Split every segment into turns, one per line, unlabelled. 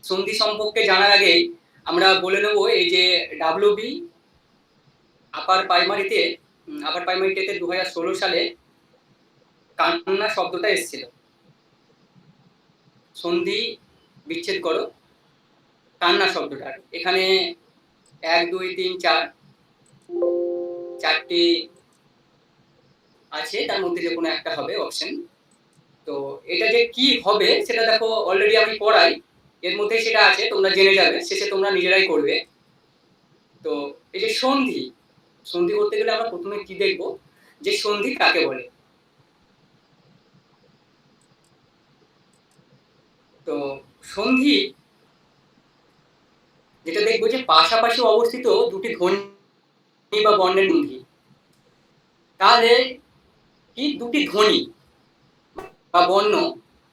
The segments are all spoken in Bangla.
সন্ধি সম্পর্কে জানার আগে আমরা বলে নেব এই যে ডাব্লিউবি আপার প্রাইমারিতে 2016 সালে কান্না শব্দটা এসেছিল। সন্ধি বিচ্ছেদ করো কান্না শব্দটা। এখানে 1 2 3 4 চারটি আছে, তার মধ্যে যে কোনো একটা হবে অপশন। তো এটা যে কি হবে সেটা দেখো অলরেডি আমি পড়াই, এর মধ্যে সেটা আছে, তোমরা জেনে যাবে, শেষে তোমরা নিজেরাই করবে। তো এই যে সন্ধি, সন্ধি করতে গেলে আমরা প্রথমে কি দেখব যে সন্ধি কাকে বলে। তো সন্ধি যেটা দেখবো যে পাশাপাশি অবস্থিত দুটি ধ্বনি বা বর্ণের সন্ধি। তাহলে কি দুটি ধ্বনি বা বর্ণ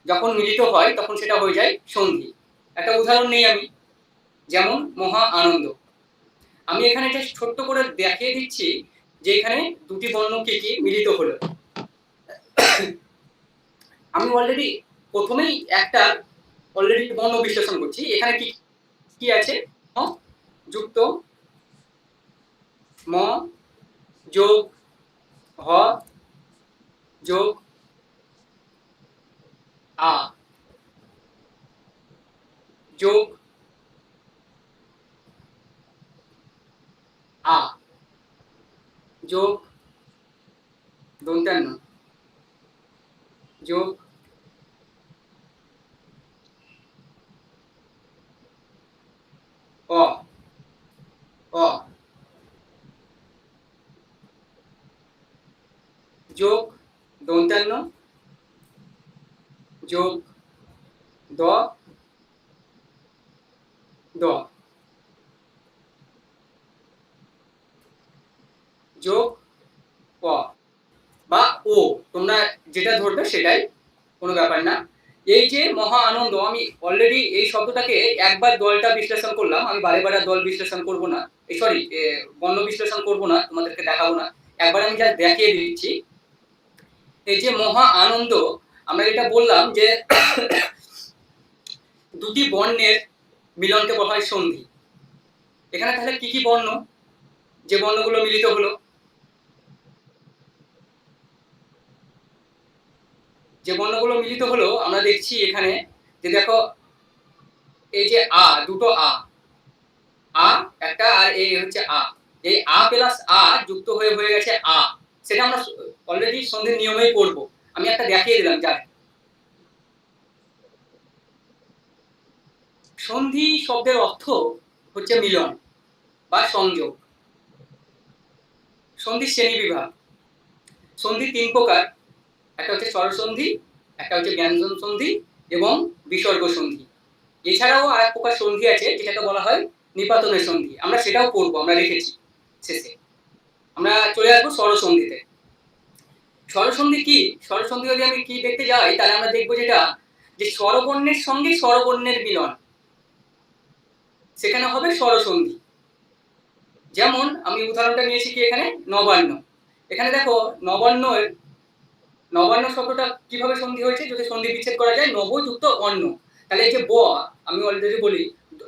যখন মিলিত হয় তখন সেটা হয়ে যায় সন্ধি। একটা উদাহরণ নেই আমি, যেমন মহা আনন্দ। আমি এখানে জাস্ট ছোট্ট করে দেখিয়ে দিচ্ছি যে এখানে দুটি বর্ণ কি কি মিলিত হলো। আমি অলরেডি প্রথমেই একটা অলরেডি বর্ণ বিশ্লেষণ করছি। এখানে কি কি আছে? ম যুক্ত ম যোগ হ যোগ আ যোগ আ যোগ দন্ত্যান্ন যোগ অ অ যোগ দন্ত্যান্ন যোগ দ দ যোগ প বা ও, তোমরা যেটা ধরবে সেটাই, কোনো ব্যাপার না। এই যে মহা আনন্দ, আমি অলরেডি এই শব্দটাকে একবার দলটা বিশ্লেষণ করলাম, আমি বারে বারে দল বিশ্লেষণ করব না, সরি বর্ণ বিশ্লেষণ করব না, তোমাদেরকে দেখাবো না, একবার আমি জাস্ট দেখিয়ে দিচ্ছি। এই যে মহা আনন্দ, আমরা যেটা বললাম যে দুটি বর্ণের মিলনকে বলা হয় সন্ধি। এখানে তাহলে কি কি বর্ণ, যে বর্ণগুলো মিলিত হলো, যে বর্ণগুলো মিলিত হলো আমরা দেখছি এখানে যে দেখো এই যে আ, দুটো আ, আ একটা আর এই হচ্ছে আ, এই আ প্লাস আ যুক্ত হয়ে হয়ে গেছে আ। সেটা আমরা অলরেডি সন্ধির নিয়মেই পড়ব। আমি একটা দেখিয়ে দিলাম। যাক, সন্ধি শব্দের অর্থ হচ্ছে মিলন বা সংযোগ। সন্ধির শ্রেণীবিভাগ, সন্ধি ৩ প্রকার। একটা হচ্ছে স্বরসন্ধি, একটা হচ্ছে ব্যঞ্জন সন্ধি এবং বিসর্গ সন্ধি। এছাড়াও আরেক প্রকার সন্ধি আছে যেটাকে বলা হয় নিপাতনের সন্ধি, আমরা সেটাও পড়বো, আমরা রেখেছি শেষে। আমরা চলে আসবো স্বরসন্ধিতে। স্বরসন্ধি কি? স্বরসন্ধি যদি আমি কি দেখতে যাই তাহলে আমরা দেখবো যেটা যে স্বরবর্ণের সঙ্গে স্বরবর্ণের মিলন, সেখানে হবে স্বরসন্ধি। যেমন আমি উদাহরণটা নিয়েছি কি এখানে নবান্ন। এখানে দেখো নবান্নের, নবান্ন শব্দটা কিভাবে সন্ধি হয়েছে, যদি সন্ধি বিচ্ছেদ করা যায় নব যুক্ত অন্ন, তাহলে এই যে ব, আমি অলরেডি বলি,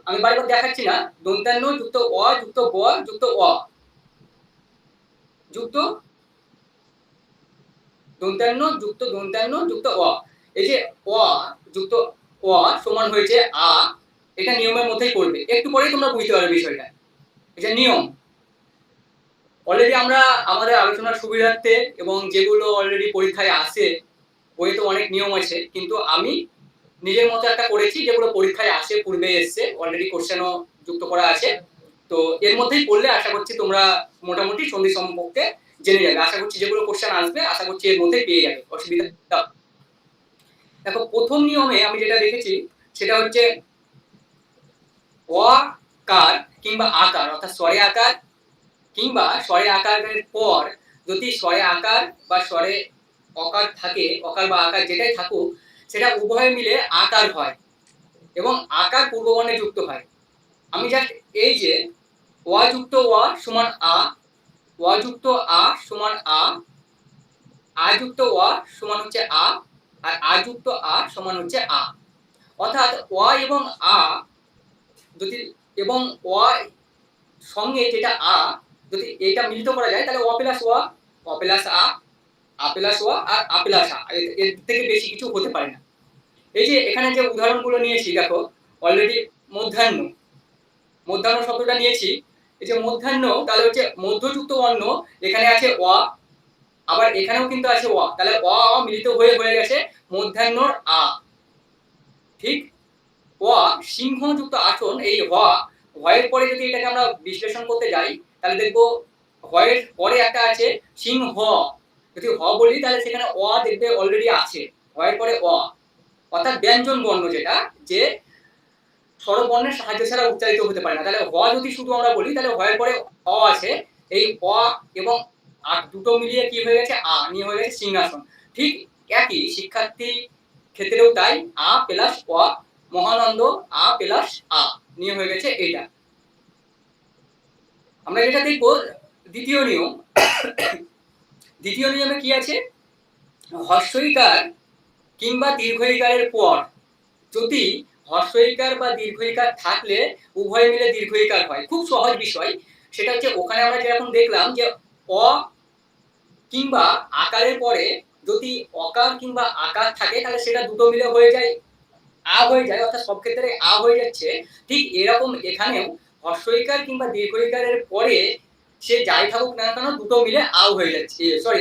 আমি বারবার দেখাচ্ছি না, দন্ত্যান্ন যুক্ত অ যুক্ত ব যুক্ত অ যুক্ত দন্ত্যান্ন যুক্ত দন্ত্যান্ন যুক্ত অ। এই যে অ যুক্ত অ সমান হয়েছে আ, এটা নিয়মের মধ্যেই পড়বে, একটু পরেই তোমরা বুঝতে পারবে বিষয়টা। এটা নিয়ম। অলরেডি আমরা আমাদের আলোচনার সুবিধার্থে এবং যেগুলো অলরেডি পরীক্ষায় আসে, বইতে অনেক নিয়ম আছে, কিন্তু আমি নিজের মতো একটা করেছি যেগুলো পরীক্ষায় আসে, পূর্বে এসছে, অলরেডি কোশ্চেনও যুক্ত করা আছে। তো এর মধ্যেই পড়লে আশা করছি তোমরা মোটামুটি সন্ধি সম্পর্কে জেনে যাবে। আশা করছি যেগুলো কোশ্চেন আসবে আশা করছি এর মধ্যেই পেয়ে যাবে, অসুবিধা। দেখো প্রথম নিয়মে আমি যেটা দেখেছি সেটা হচ্ছে অকার কিংবা আকার, অর্থাৎ স্বরে আকার কিংবা স্বরে আকারের পর যদি স্বরে আকার বা স্বরে অকার থাকে, অকার বা আকার যেটাই থাকুক, সেটা উভয় মিলে আকার হয় এবং আকার পূর্ববর্ণে যুক্ত হয়। আমি জাস্ট এই যে অ যুক্ত অ সমান আ, অ যুক্ত আ সমান আ, আ যুক্ত অ সমান হচ্ছে আ, আর আ যুক্ত আ সমান হচ্ছে আ। অর্থাৎ অ এবং আ যদি এবং অ সঙ্গে যেটা আ যদি এটা মিলিত করা যায় তাহলে অ প্লাস অ, অ প্লাস আ প্লাস অ আর আ প্লাস আ। এর থেকে বেশি কিছু হতে পারে না। এই যে এখানে যে উদাহরণগুলো নিয়েছি দেখো অলরেডি মধ্যাহ্ন, মধ্যাহ্ন শব্দটা নিয়েছি। এই যে মধ্যাহ্ন তাহলে হচ্ছে মধ্যযুক্ত বর্ণ, এখানে আছে অ, আবার এখানেও কিন্তু আছে অ, তাহলে অ মিলিত হয়ে গেছে মধ্যাহ্নর আ। ঠিক অ সিংহযুক্ত আসন, এই এর পরে যদি এটাকে আমরা বিশ্লেষণ করতে যাই তাহলে দেখবো এর পরে একটা আছে সিংহ। যদি বলি তাহলে সেখানে অ দেখবে অলরেডি আছে, এর পরে অ, অর্থাৎ ব্যঞ্জন বর্ণ যেটা, যে স্বরবর্ণের সাহায্য ছাড়া উচ্চারিত হতে পারে না। তাহলে যদি শুধু আমরা বলি তাহলে এর পরে অ আছে, এই অ এবং আ দুটো মিলিয়ে কি হয়ে গেছে আ, নিয়ে হয়ে গেছে সিংহাসন। ঠিক একই শিক্ষার্থী ক্ষেত্রেও তাই, আ প্লাস অ, মহানন্দ আ প্লাস আ নিয়ে হয়ে গেছে এটা। আমরা যেটা দেখবো দ্বিতীয় নিয়ম, দ্বিতীয় নিয়মে কি আছে, হ্রস্বইকার কিংবা দীর্ঘইকারের পর যদি হ্রস্বইকার বা দীর্ঘইকার থাকলে উভয় মিলে দীর্ঘইকার হয়। খুব সহজ বিষয়, সেটা হচ্ছে ওখানে আমরা যেরকম দেখলাম যে অ কিংবা আকারের পরে যদি অকার কিংবা আকার থাকে তাহলে সেটা দুটো মিলে হয়ে যায় আ হয়ে যায়, অর্থাৎ সব ক্ষেত্রে আ হয়ে যাচ্ছে। ঠিক এরকম এখানেও হ্রস্বইকার কিংবা দীর্ঘইকারের পরে সে যাই থাকুক না কেন দুটো মিলে আ হয়ে যাচ্ছে, সরি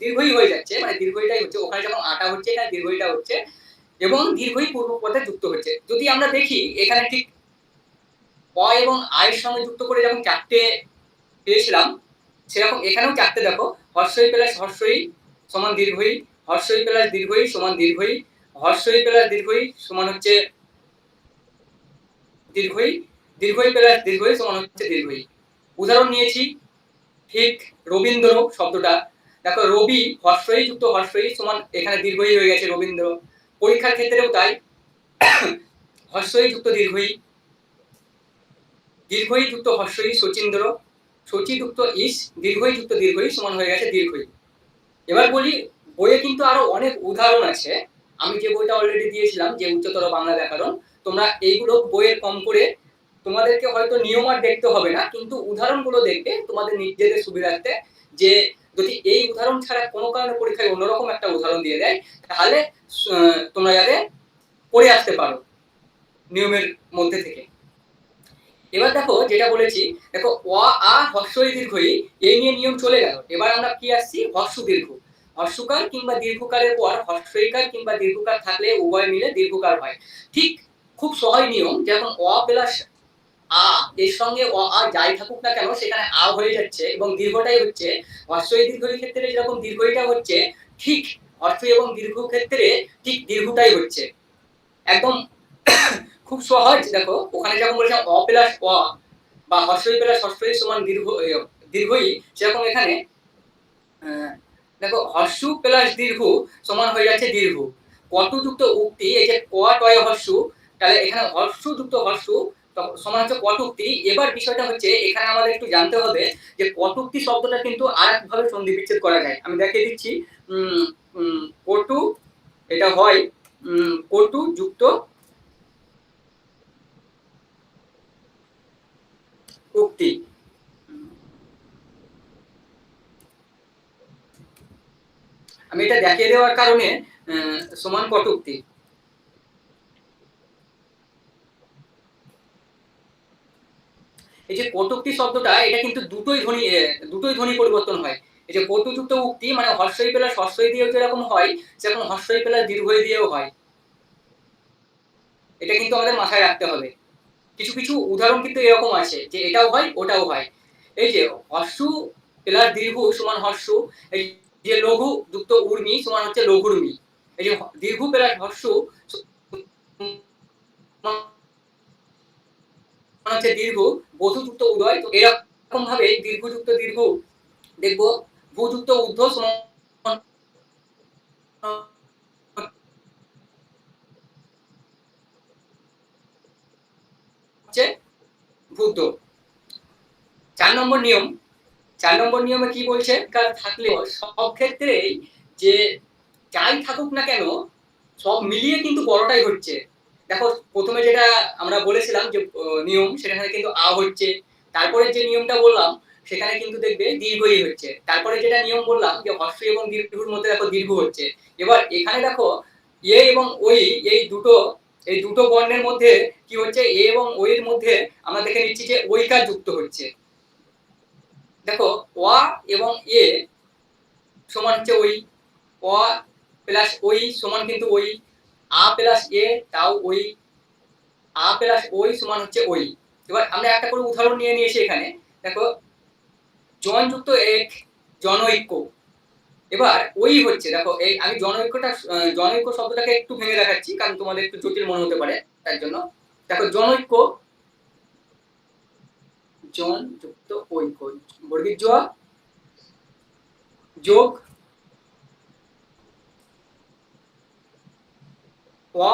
দীর্ঘই হয়ে যাচ্ছে, মানে দীর্ঘইটাই হচ্ছে, ওখানে যেমন আটা হচ্ছে এখানে দীর্ঘইটা হচ্ছে এবং দীর্ঘই পূর্ব পদে যুক্ত হচ্ছে। যদি আমরা দেখি এখানে ঠিক অ এবং আয়ের সঙ্গে যুক্ত করে যখন চারটে পেয়েছিলাম সেরকম এখানেও চারটে দেখো, হ্রস্বই প্লাস হ্রস্বই সমান দীর্ঘই, হ্রস্বই প্লাস দীর্ঘই সমান দীর্ঘই, হ্রস্বই প্লাস দীর্ঘই সমান হচ্ছে দীর্ঘই, দীর্ঘই প্লাস দীর্ঘই সমান হচ্ছে দীর্ঘই। উদাহরণ নিয়েছি ঠিক রবীন্দ্র শব্দটা, দেখো রবি হ্রস্বই যুক্ত হ্রস্বই সমান এখানে দীর্ঘই হয়ে গেছে রবীন্দ্র। পরীক্ষার ক্ষেত্রেও তাই, হ্রস্বই যুক্ত দীর্ঘই, দীর্ঘই যুক্ত হ্রস্বই শচীন্দ্র, শচী যুক্ত ইস, দীর্ঘই যুক্ত দীর্ঘই সমান হয়ে গেছে দীর্ঘই। এবার বলি বইয়ে কিন্তু আরো অনেক উদাহরণ আছে, আমি যে বইটা অলরেডি দিয়েছিলাম যে উচ্চতর বাংলা ব্যাকরণ, তোমরা এইগুলো বইয়ের কম করে তোমাদেরকে হয়তো নিয়ম আর দেখতে হবে না, কিন্তু উদাহরণগুলো দেখবে তোমাদের নিজেদের সুবিধার্থে, যে যদি এই উদাহরণ ছাড়া কোনো কারণে পরীক্ষায় অন্যরকম একটা উদাহরণ দিয়ে দেয় তাহলে তোমরা যাতে পড়ে আসতে পারো নিয়মের মধ্যে থেকে। এবার দেখো যেটা বলেছি, দেখো অ আ হ্রস্বই দীর্ঘই এই নিয়ে নিয়ম চলে গেল। এবার আমরা কি আসছি, হ্রস্ব দীর্ঘ, হ্রস্বকার কিংবা দীর্ঘকারের পর হ্রস্বইকার কিংবা দীর্ঘকার থাকলে উভয় মিলে দীর্ঘকার হয়। ঠিক খুব সহজ নিয়ম, যেমন অ প্লাস আ এর সঙ্গে অ আ যাই থাকুক না কেন সেখানে আ হয়ে যাচ্ছে এবং দীর্ঘটাই হচ্ছে, হ্রস্বই দীর্ঘই ক্ষেত্রে যেরকম দীর্ঘইটা হচ্ছে ঠিক হ্রস্ব এবং দীর্ঘ ক্ষেত্রে ঠিক দীর্ঘটাই হচ্ছে। একদম খুব সহজ, দেখো ওখানে যেমন বলেছিলাম অ প্লাস অ বা হ্রস্বই প্লাস হ্রস্বই সমান দীর্ঘই, সেরকম এখানে দেখো হ্রস্ব প্লাস দীর্ঘ সমান হয়ে যাচ্ছে দীর্ঘ। কটযুক্ত উক্তি, এই যে ক টয় হ্রস্ব, তাহলে এখানে হ্রস্ব যুক্ত হ্রস্ব সমান হচ্ছে কটুক্তি। এবার বিষয়টা হচ্ছে এখানে আমাদের একটু জানতে হবে যে কটুক্তি শব্দটা কিন্তু আরেকভাবে সন্ধি বিচ্ছেদ করা যায়। আমি দেখিয়ে দিচ্ছি, কটু এটা হয় কটু যুক্ত উক্তি, আমি এটা দেখিয়ে দেওয়ার কারণে সমান কটুক্তি। এই যে কটুক্তি শব্দটা এটা কিন্তু দুটোই ধ্বনি পরিবর্তন হয়। এই যে কটুযুক্ত উক্তি মানে হ্রস্বই প্লাস হ্রস্বই দিয়েও যেরকম হয় সেরকম হ্রস্বই প্লাস দীর্ঘই দিয়েও হয়। এটা কিন্তু আমাদের মাথায় রাখতে হবে। কিছু কিছু উদাহরণ কিন্তু এরকম আছে যে এটাও হয় ওটাও হয়। এই যে হ্রস্ব প্লাস দীর্ঘ সমান হ্রস্ব, এই যে লঘু যুক্ত উর্মি সমান হচ্ছে লঘুর্মি, এই যে দীর্ঘ প্লাস হ্রস্ব হচ্ছে দীর্ঘ, বধুযুক্ত উদয়। তো এরকম ভাবে দীর্ঘযুক্ত দীর্ঘ দেখবো, ভূযুক্ত ঊর্ধ্ব সমান হচ্ছে ভূত। ৪ নম্বর নিয়ম, ৪ নম্বর নিয়মে কি বলছে, কার থাকলেও সব ক্ষেত্রেই যে যাই থাকুক না কেন সব মিলিয়ে কিন্তু বড়টাই হচ্ছে। দেখো প্রথমে যেটা আমরা বলেছিলাম যে নিয়ম, সেখানে কিন্তু আ হচ্ছে, তারপরে যে নিয়মটা বললাম সেখানে কিন্তু দেখবে দীর্ঘই হচ্ছে, তারপরে যেটা নিয়ম বললাম যে হর্ষ এবং দীর্ঘর মধ্যে দেখো দীর্ঘ হচ্ছে। এবার এখানে দেখো এ এবং ওই, এই দুটো বর্ণের মধ্যে কি হচ্ছে, এ এবং ওই এর মধ্যে আমরা দেখে নিচ্ছি যে ঐকার যুক্ত হচ্ছে। দেখো অ এবং এ সমান হচ্ছে ওই, অ প্লাস ওই সমান কিন্তু ওই, আ প্লাস এ তাও ওই, আ প্লাস ওই সমান হচ্ছে ওই। এবার আমরা একটা করে উদাহরণ নিয়ে নিয়েছি এখানে। দেখো জন যুক্ত এক, জনৈক্য। এবার ওই হচ্ছে, দেখো এই আমি জনৈক্যটা জনৈক্য শব্দটাকে একটু ভেঙে দেখাচ্ছি কারণ তোমাদের একটু জটিল মনে হতে পারে তার জন্য। দেখো জনৈক্য, জন যুক্ত ঐক্য, বর্গীর জ যোগ অ,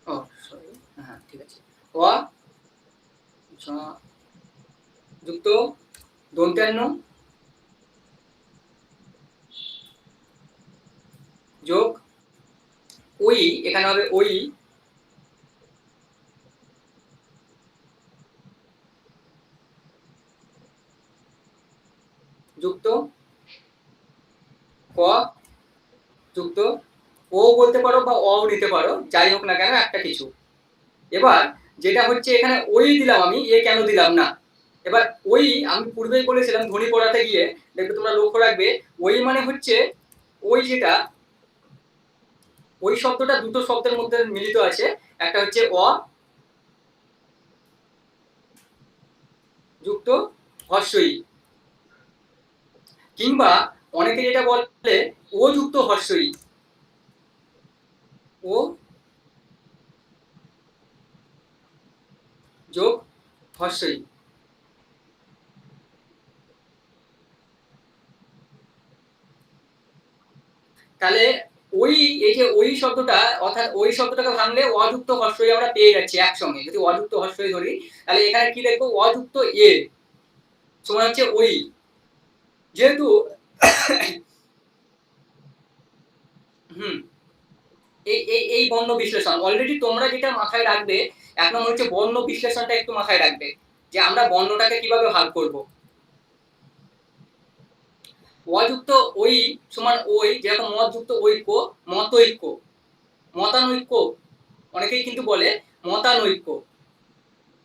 ও সরি, হ্যাঁ ঠিক আছে, অ যুক্ত দন্ত্যান্ন যোগ ওই, এখানে হবে ওই যুক্ত ক যুক্ত ও বলতে পারো বা অ নিতে পারো, যাই হোক না কেন একটা কিছু। এবার যেটা হচ্ছে এখানে ওই দিলাম আমি, এ কেন দিলাম না? এবার ওই আমি পূর্বেই বলেছিলাম ধ্বনি পড়াতে গিয়ে, দেখবে তোমরা লক্ষ্য রাখবে ওই মানে হচ্ছে ওই যেটা, ওই শব্দটা দুটো শব্দের মধ্যে মিলিত আছে, একটা হচ্ছে অ যুক্ত হর্ষই, কিংবা অনেকে যেটা বলে ও যুক্ত হর্ষই, ও যোগ হর্ষই। তাহলে ওই, এই যে ওই শব্দটা, অর্থাৎ ওই শব্দটাকে ভাঙলে অযুক্ত হর্ষই আমরা পেয়ে যাচ্ছি একসঙ্গে। যদি অযুক্ত হর্ষই ধরি তাহলে এখানে কি দেখবো, অযুক্ত এ সমান হচ্ছে ওই, যেহেতু হুম, এই বর্ণ বিশ্লেষণ অলরেডি তোমরা যেটা মাথায় রাখবে, এক নম্বর হচ্ছে বর্ণ বিশ্লেষণটা একটু মাথায় রাখবে, যে আমরা বর্ণটাকে কিভাবে ভাগ করব। অযুক্ত ওই সমান ওই, যেরকম মত যুক্ত ঐক্য, মতৈক্য, মতানৈক্য, অনেকেই কিন্তু বলে মতানৈক্য,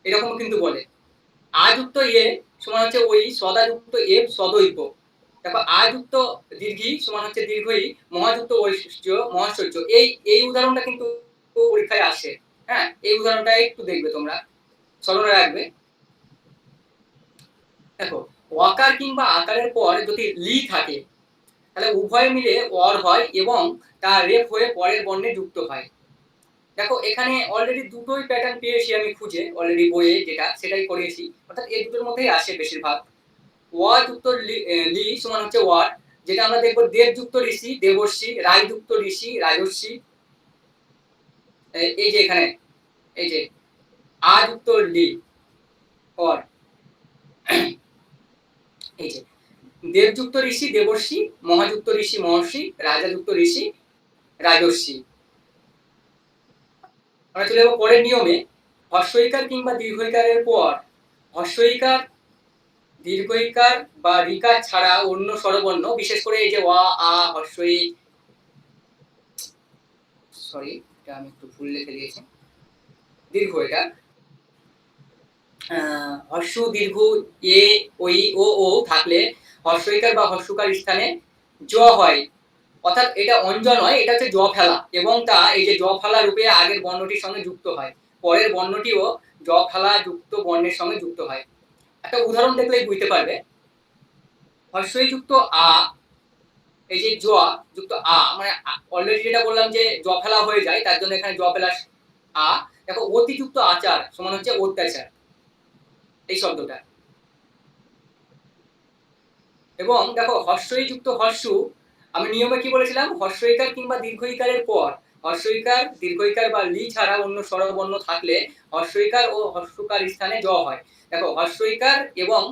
এরকম কিন্তু বলে। আযুক্ত এ সমান হচ্ছে ওই, সদাযুক্ত এ সদৈক্য। দেখো আযুক্ত দীর্ঘী সমান হচ্ছে দীর্ঘই, মহাযুক্ত ঐশ্বর্য মহাশ্বর্য। এই উদাহরণটা কিন্তু পরীক্ষায় আসে। হ্যাঁ, এই উদাহরণটা একটু দেখবে তোমরা, স্মরণে রাখবে। দেখো অকার কিংবা আকারের পর যদি লি থাকে তাহলে উভয় মিলে অর হয় এবং তা রেফ হয়ে পরের বর্ণে যুক্ত হয়। দেখো এখানে অলরেডি দুটোই প্যাটার্ন পেয়েছি আমি খুঁজে, অলরেডি বইয়ে যেটা সেটাই করিয়েছি, অর্থাৎ এই দুটোর মধ্যেই আসে বেশিরভাগ। ওয়া যুক্ত লি সমান হচ্ছে ওয়ার, যেটা আমরা দেখবো দেব যুক্ত ঋষি দেবর্ষি, রায় যুক্ত ঋষি রাজর্ষি। এই যে এখানে এই যে আ যুক্ত লি অর, এই যে দেবযুক্ত ঋষি দেবর্ষি, মহাযুক্ত ঋষি মহর্ষি, রাজাযুক্ত ঋষি রাজর্ষি। আমরা চলে যাবো পরের নিয়মে, হর্ষইকার কিংবা দীর্ঘইকারের পর হর্ষইকার, দীর্ঘইকার বা রিকার ছাড়া অন্য স্বরবর্ণ, বিশেষ করে এই যে ওয়া আ হর্ষই, সরি এটা আমি একটু ভুল লিখে দিয়েছি, দীর্ঘ এটা, হর্ষ দীর্ঘ এ ওই ও থাকলে হর্ষইকার বা হর্ষকার স্থানে জ হয়, অর্থাৎ এটা অঞ্জ নয়, এটা হচ্ছে জ ফেলা, এবং তা এই যে জ ফেলা রূপে আগের বর্ণটির সঙ্গে যুক্ত হয়, পরের বর্ণটিও জ ফেলা যুক্ত বর্ণের সঙ্গে যুক্ত হয়। একটা উদাহরণ দেখলেই বুঝতে পারবে। হর্ষই যুক্ত আ, এই যে জ যুক্ত আ মানে অলরেডি যেটা বললাম যে জ ফেলা হয়ে যায়, তার জন্য এখানে জ ফেলা আ। দেখো অতিযুক্ত আচার সমান হচ্ছে অত্যাচার, এই শব্দটা। এবং দেখো হর্ষই যুক্ত হর্ষু, আমি নিয়মে কি বলেছিলাম, হর্ষইকার কিংবা দীর্ঘইকারের পর হর্ষইকার দীর্ঘইকার বা লি ছাড়া অন্য স্বরবর্ণ থাকলে হর্ষইকার ও হর্ষকার স্থানে জ হয়। দেখো হর্ষইকার এবং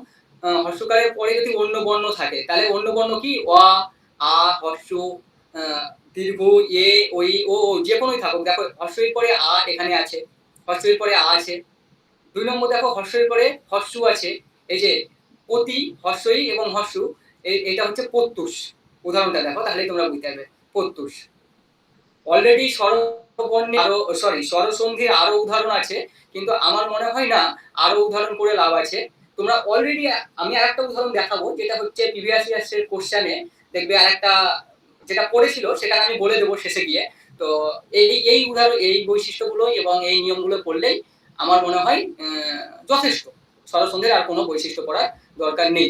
হর্ষকারের পরে যদি অন্য বর্ণ থাকে তাহলে অন্য বর্ণ কি অ আ হর্ষ দীর্ঘ এ ওই ও ও যে কোনোই থাকুক, দেখো হর্ষের পরে আ এখানে আছে, হর্ষের পরে আ আছে। 2 নম্বর দেখো হর্ষের পরে হর্ষু আছে। এই যে পতি, হর্ষই এবং হর্ষু, এটা হচ্ছে প্রত্যুষ। উদাহরণটা দেখো তাহলেই তোমরা বুঝতে পারবে। প্রত্যুষ। অলরেডি স্বরবর্ণে আরো স্বরসন্ধির আরো উদাহরণ আছে, কিন্তু আমার মনে হয় না আরো উদাহরণ করে লাভ আছে। তোমরা অলরেডি, আমি আরেকটা উদাহরণ দেখাবো যেটা হচ্ছে প্রিভিয়াস ইয়ার্স এর কোশ্চেনে দেখবে আরেকটা যেটা পড়েছিল সেটা আমি বলে দেবো শেষে গিয়ে। তো এই উদাহরণ, এই বৈশিষ্ট্যগুলো এবং এই নিয়মগুলো পড়লেই আমার মনে হয় যথেষ্ট। স্বরসন্ধির আর কোনো বৈশিষ্ট্য পড়ার দরকার নেই,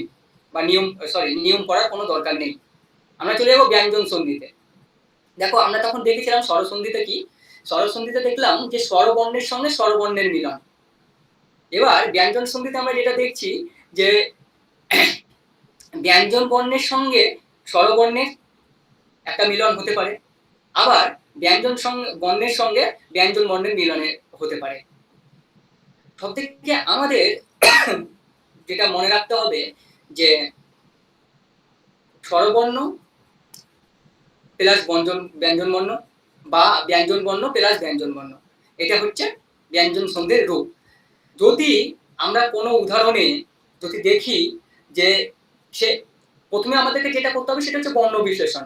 বা নিয়ম পড়ার কোনো দরকার নেই। আমরা চলে যাবো ব্যঞ্জন সন্ধিতে। দেখো আমরা তখন দেখেছিলাম স্বরসন্ধিতে কি, স্বরসন্ধিতে দেখলাম যে স্বরবর্ণের সঙ্গে স্বরবর্ণের মিলন। এবার ব্যঞ্জন সন্ধিতে আমরা যেটা দেখছি যে ব্যঞ্জন বর্ণের সঙ্গে স্বরবর্ণের একটা মিলন হতে পারে, আবার ব্যঞ্জন বর্ণের সঙ্গে ব্যঞ্জন বর্ণের মিলনে হতে পারে। সবথেকে আমাদের যেটা মনে রাখতে হবে যে স্বরবর্ণ প্লাস ব্যঞ্জন বর্ণ বা ব্যঞ্জন বর্ণ প্লাস ব্যঞ্জন বর্ণ, এটা হচ্ছে ব্যঞ্জন সন্ধির রূপ। যদি আমরা কোনো উদাহরণে যদি দেখি যে সে, প্রথমে আমাদেরকে যেটা করতে হবে সেটা হচ্ছে বর্ণ বিশ্লেষণ।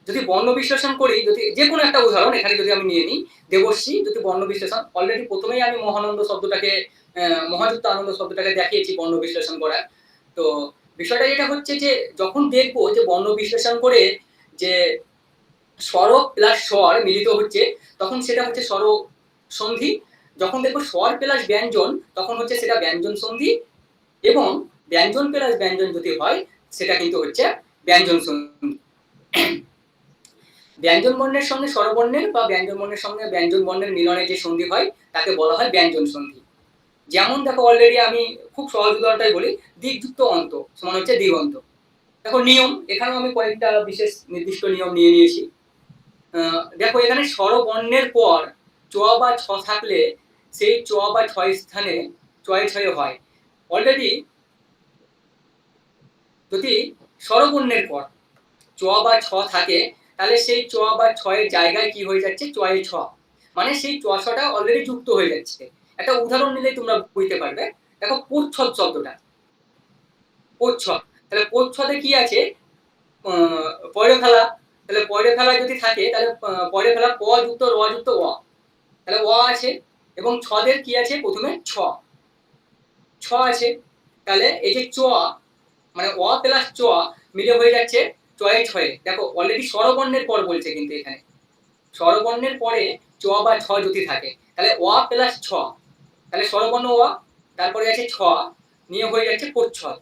যদি বর্ণ বিশ্লেষণ করি, যদি যে কোনো একটা উদাহরণ এখানে যদি আমি নিয়ে নিই, দেবশ্রী, যদি বর্ণ বিশ্লেষণ, অলরেডি প্রথমেই আমি মহানন্দ শব্দটাকে, মহাযুক্ত আনন্দ শব্দটাকে দেখিয়েছি বর্ণ বিশ্লেষণ করার। তো বিষয়টা যেটা হচ্ছে যে যখন দেখবো যে বর্ণ বিশ্লেষণ করে যে স্বর প্লাস স্বর মিলিত হচ্ছে, তখন সেটা হচ্ছে স্বর সন্ধি। যখন দেখবো স্বর প্লাস ব্যঞ্জন, তখন হচ্ছে সেটা ব্যঞ্জন সন্ধি। এবং ব্যঞ্জন প্লাস ব্যঞ্জন যদি হয়, সেটা কিন্তু হচ্ছে ব্যঞ্জন সন্ধি। ব্যঞ্জন বর্ণের সঙ্গে স্বরবর্ণের বা ব্যঞ্জন বর্ণের সঙ্গে ব্যঞ্জন বর্ণের মিলনে যে সন্ধি হয় তাকে বলা হয় ব্যঞ্জন সন্ধি। যেমন দেখো অলরেডি আমি খুব সহজ উদাহরণটাই বলি, দিকযুক্ত অন্ত সমান হচ্ছে দিগন্ত। দেখো নিয়ম, এখানেও আমি কয়েকটা বিশেষ নির্দিষ্ট নিয়ম নিয়ে নিয়েছি। দেখো এখানে স্বরবর্ণের পর চ বা ছ থাকলে সেই চ বা ছয় স্থানে চয়ে ছয়ে হয়। অলরেডি যদি স্বরবর্ণের পর চ বা ছ থাকে, তাহলে সেই চ বা ছয়ের জায়গায় কি হয়ে যাচ্ছে, চয়ে ছ, মানে সেই চ ছটা অলরেডি যুক্ত হয়ে যাচ্ছে। একটা উদাহরণ নিলেই তোমরা বুঝতে পারবে। দেখো প্রচ্ছদ শব্দটা, প্রচ্ছদ, তাহলে প্রচ্ছদে কি আছে, পয়রখালা, তাহলে পয়রখালা যদি থাকে তাহলে পয়রখালা ক যুক্ত র যুক্ত অ, তাহলে অ আছে, এবং ছদের কি আছে, প্রথমে ছ আছে। তাহলে এই যে চ, মানে অ প্লাস চ মিলে হয়ে যাচ্ছে চয়ে ছয়ে। দেখো অলরেডি স্বরবর্ণের পর বলছে, কিন্তু এখানে স্বরবর্ণের পরে চ বা ছ যদি থাকে তাহলে অ প্লাস ছ, তাহলে স্বরবর্ণ অ, তারপরে আছে ছ, নিয়ে হয়ে যাচ্ছে প্রচ্ছদ।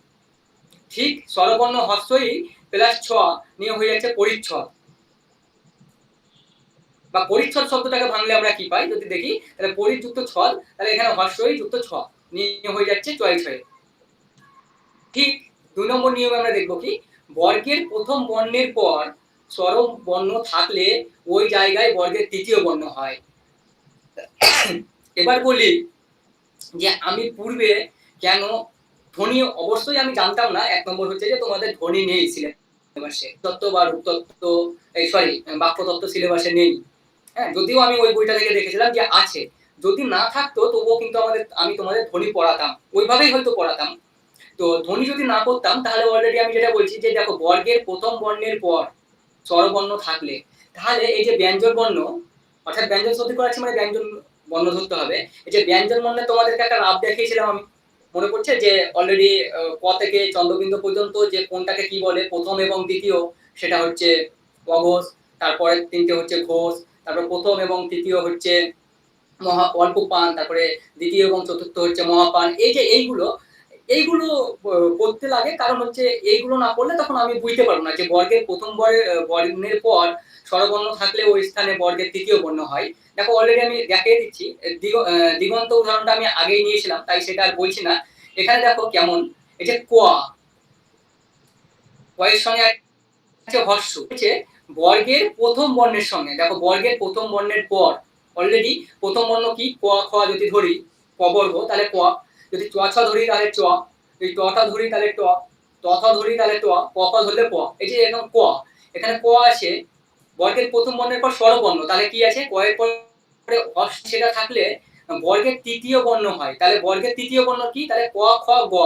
ঠিক স্বরবর্ণ হ্রস্বই প্লাস ছ নিয়ে হয়ে যাচ্ছে পরিচ্ছদ, বা পরিচ্ছদ শব্দটাকে ভাঙলে আমরা কি পাই যদি দেখি, তাহলে পরিযুক্ত ছদ, তাহলে এখানে হ্রস্বই যুক্ত ছ নিয়ে হয়ে যাচ্ছে চয় ছয়ে। ঠিক 2 নম্বর নিয়মে আমরা দেখবো কি, বর্গের প্রথম বর্ণের পর স্বর বর্ণ থাকলে ওই জায়গায় বর্গের তৃতীয় বর্ণ হয়। এবার বলি যে আমি পূর্বে কেন ধ্বনি, অবশ্যই আমি জানতাম না, 1 নম্বর হচ্ছে যে তোমাদের ধ্বনি নেই সিলেবাসে, তত্ত্ব বা রূপতত্ত্ব, এই বাক্যতত্ত্ব সিলেবাসে নেই। হ্যাঁ, যদিও আমি ওই বইটা থেকে দেখেছিলাম যে আছে, যদি না থাকতো তবুও কিন্তু আমি তোমাদের ধ্বনি পড়াতাম, ওইভাবেই হয়তো পড়াতাম। তো ধ্বনি যদি না করতাম তাহলে অলরেডি আমি যেটা বলছি যে দেখো বর্গের প্রথম বর্ণের পর স্বরবর্ণ থাকলে, তাহলে এই যে ব্যঞ্জন বর্ণ, অর্থাৎ ব্যঞ্জন সন্ধি করাচ্ছি মানে ব্যঞ্জন বর্ণ ধরতে হবে। এই যে ব্যঞ্জন বর্ণে তোমাদেরকে একটা রাব দেখিয়েছিলাম আমি, মনে পড়ছে যে অলরেডি ক থেকে চন্দ্রবিন্দু পর্যন্ত যে কোনটাকে কি বলে, প্রথম এবং দ্বিতীয়, সেটা হচ্ছে অঘোষ, তারপরে তিনটে হচ্ছে ঘোষ, তারপর প্রথম এবং তৃতীয় হচ্ছে অল্প পান, তারপরে দ্বিতীয় এবং চতুর্থ হচ্ছে মহাপান। এই যে এইগুলো পড়তে লাগে, কারণ হচ্ছে এইগুলো না পড়লে তখন আমি বুঝতে পারবো না যে বর্গের প্রথম বর্ণের পর স্বরবর্ণ থাকলে ওই স্থানে বর্গের তৃতীয় বর্ণ হয়। দেখো অলরেডি আমি দেখিয়ে দিচ্ছি, দিগন্ত উদাহরণটা আমি আগেই নিয়েছিলাম, তাই সেটা আর বলছি না। এখানে দেখো কেমন, এই যে কয়ের সঙ্গে আছে হর্ষ, হচ্ছে বর্গের প্রথম বর্ণের সঙ্গে, দেখো বর্গের প্রথম বর্ণের পর অলরেডি প্রথম বর্ণ কি, ক খ যদি ধরি, ক বর্গ তাহলে ক, যদি চ ছ ধরি তাহলে চ, যদি টটা ধরি তাহলে ট, ত ধরি তাহলে ট, ক খ ধরলে প। এই যে এরকম ক, এখানে ক আছে, বর্গের প্রথম বর্ণের পর স্বরবর্ণ, তাহলে কি আছে কয়ের পরে সেটা থাকলে বর্গের তৃতীয় বর্ণ হয়। তাহলে বর্গের তৃতীয় বর্ণ কি? তাহলে ক খ গ,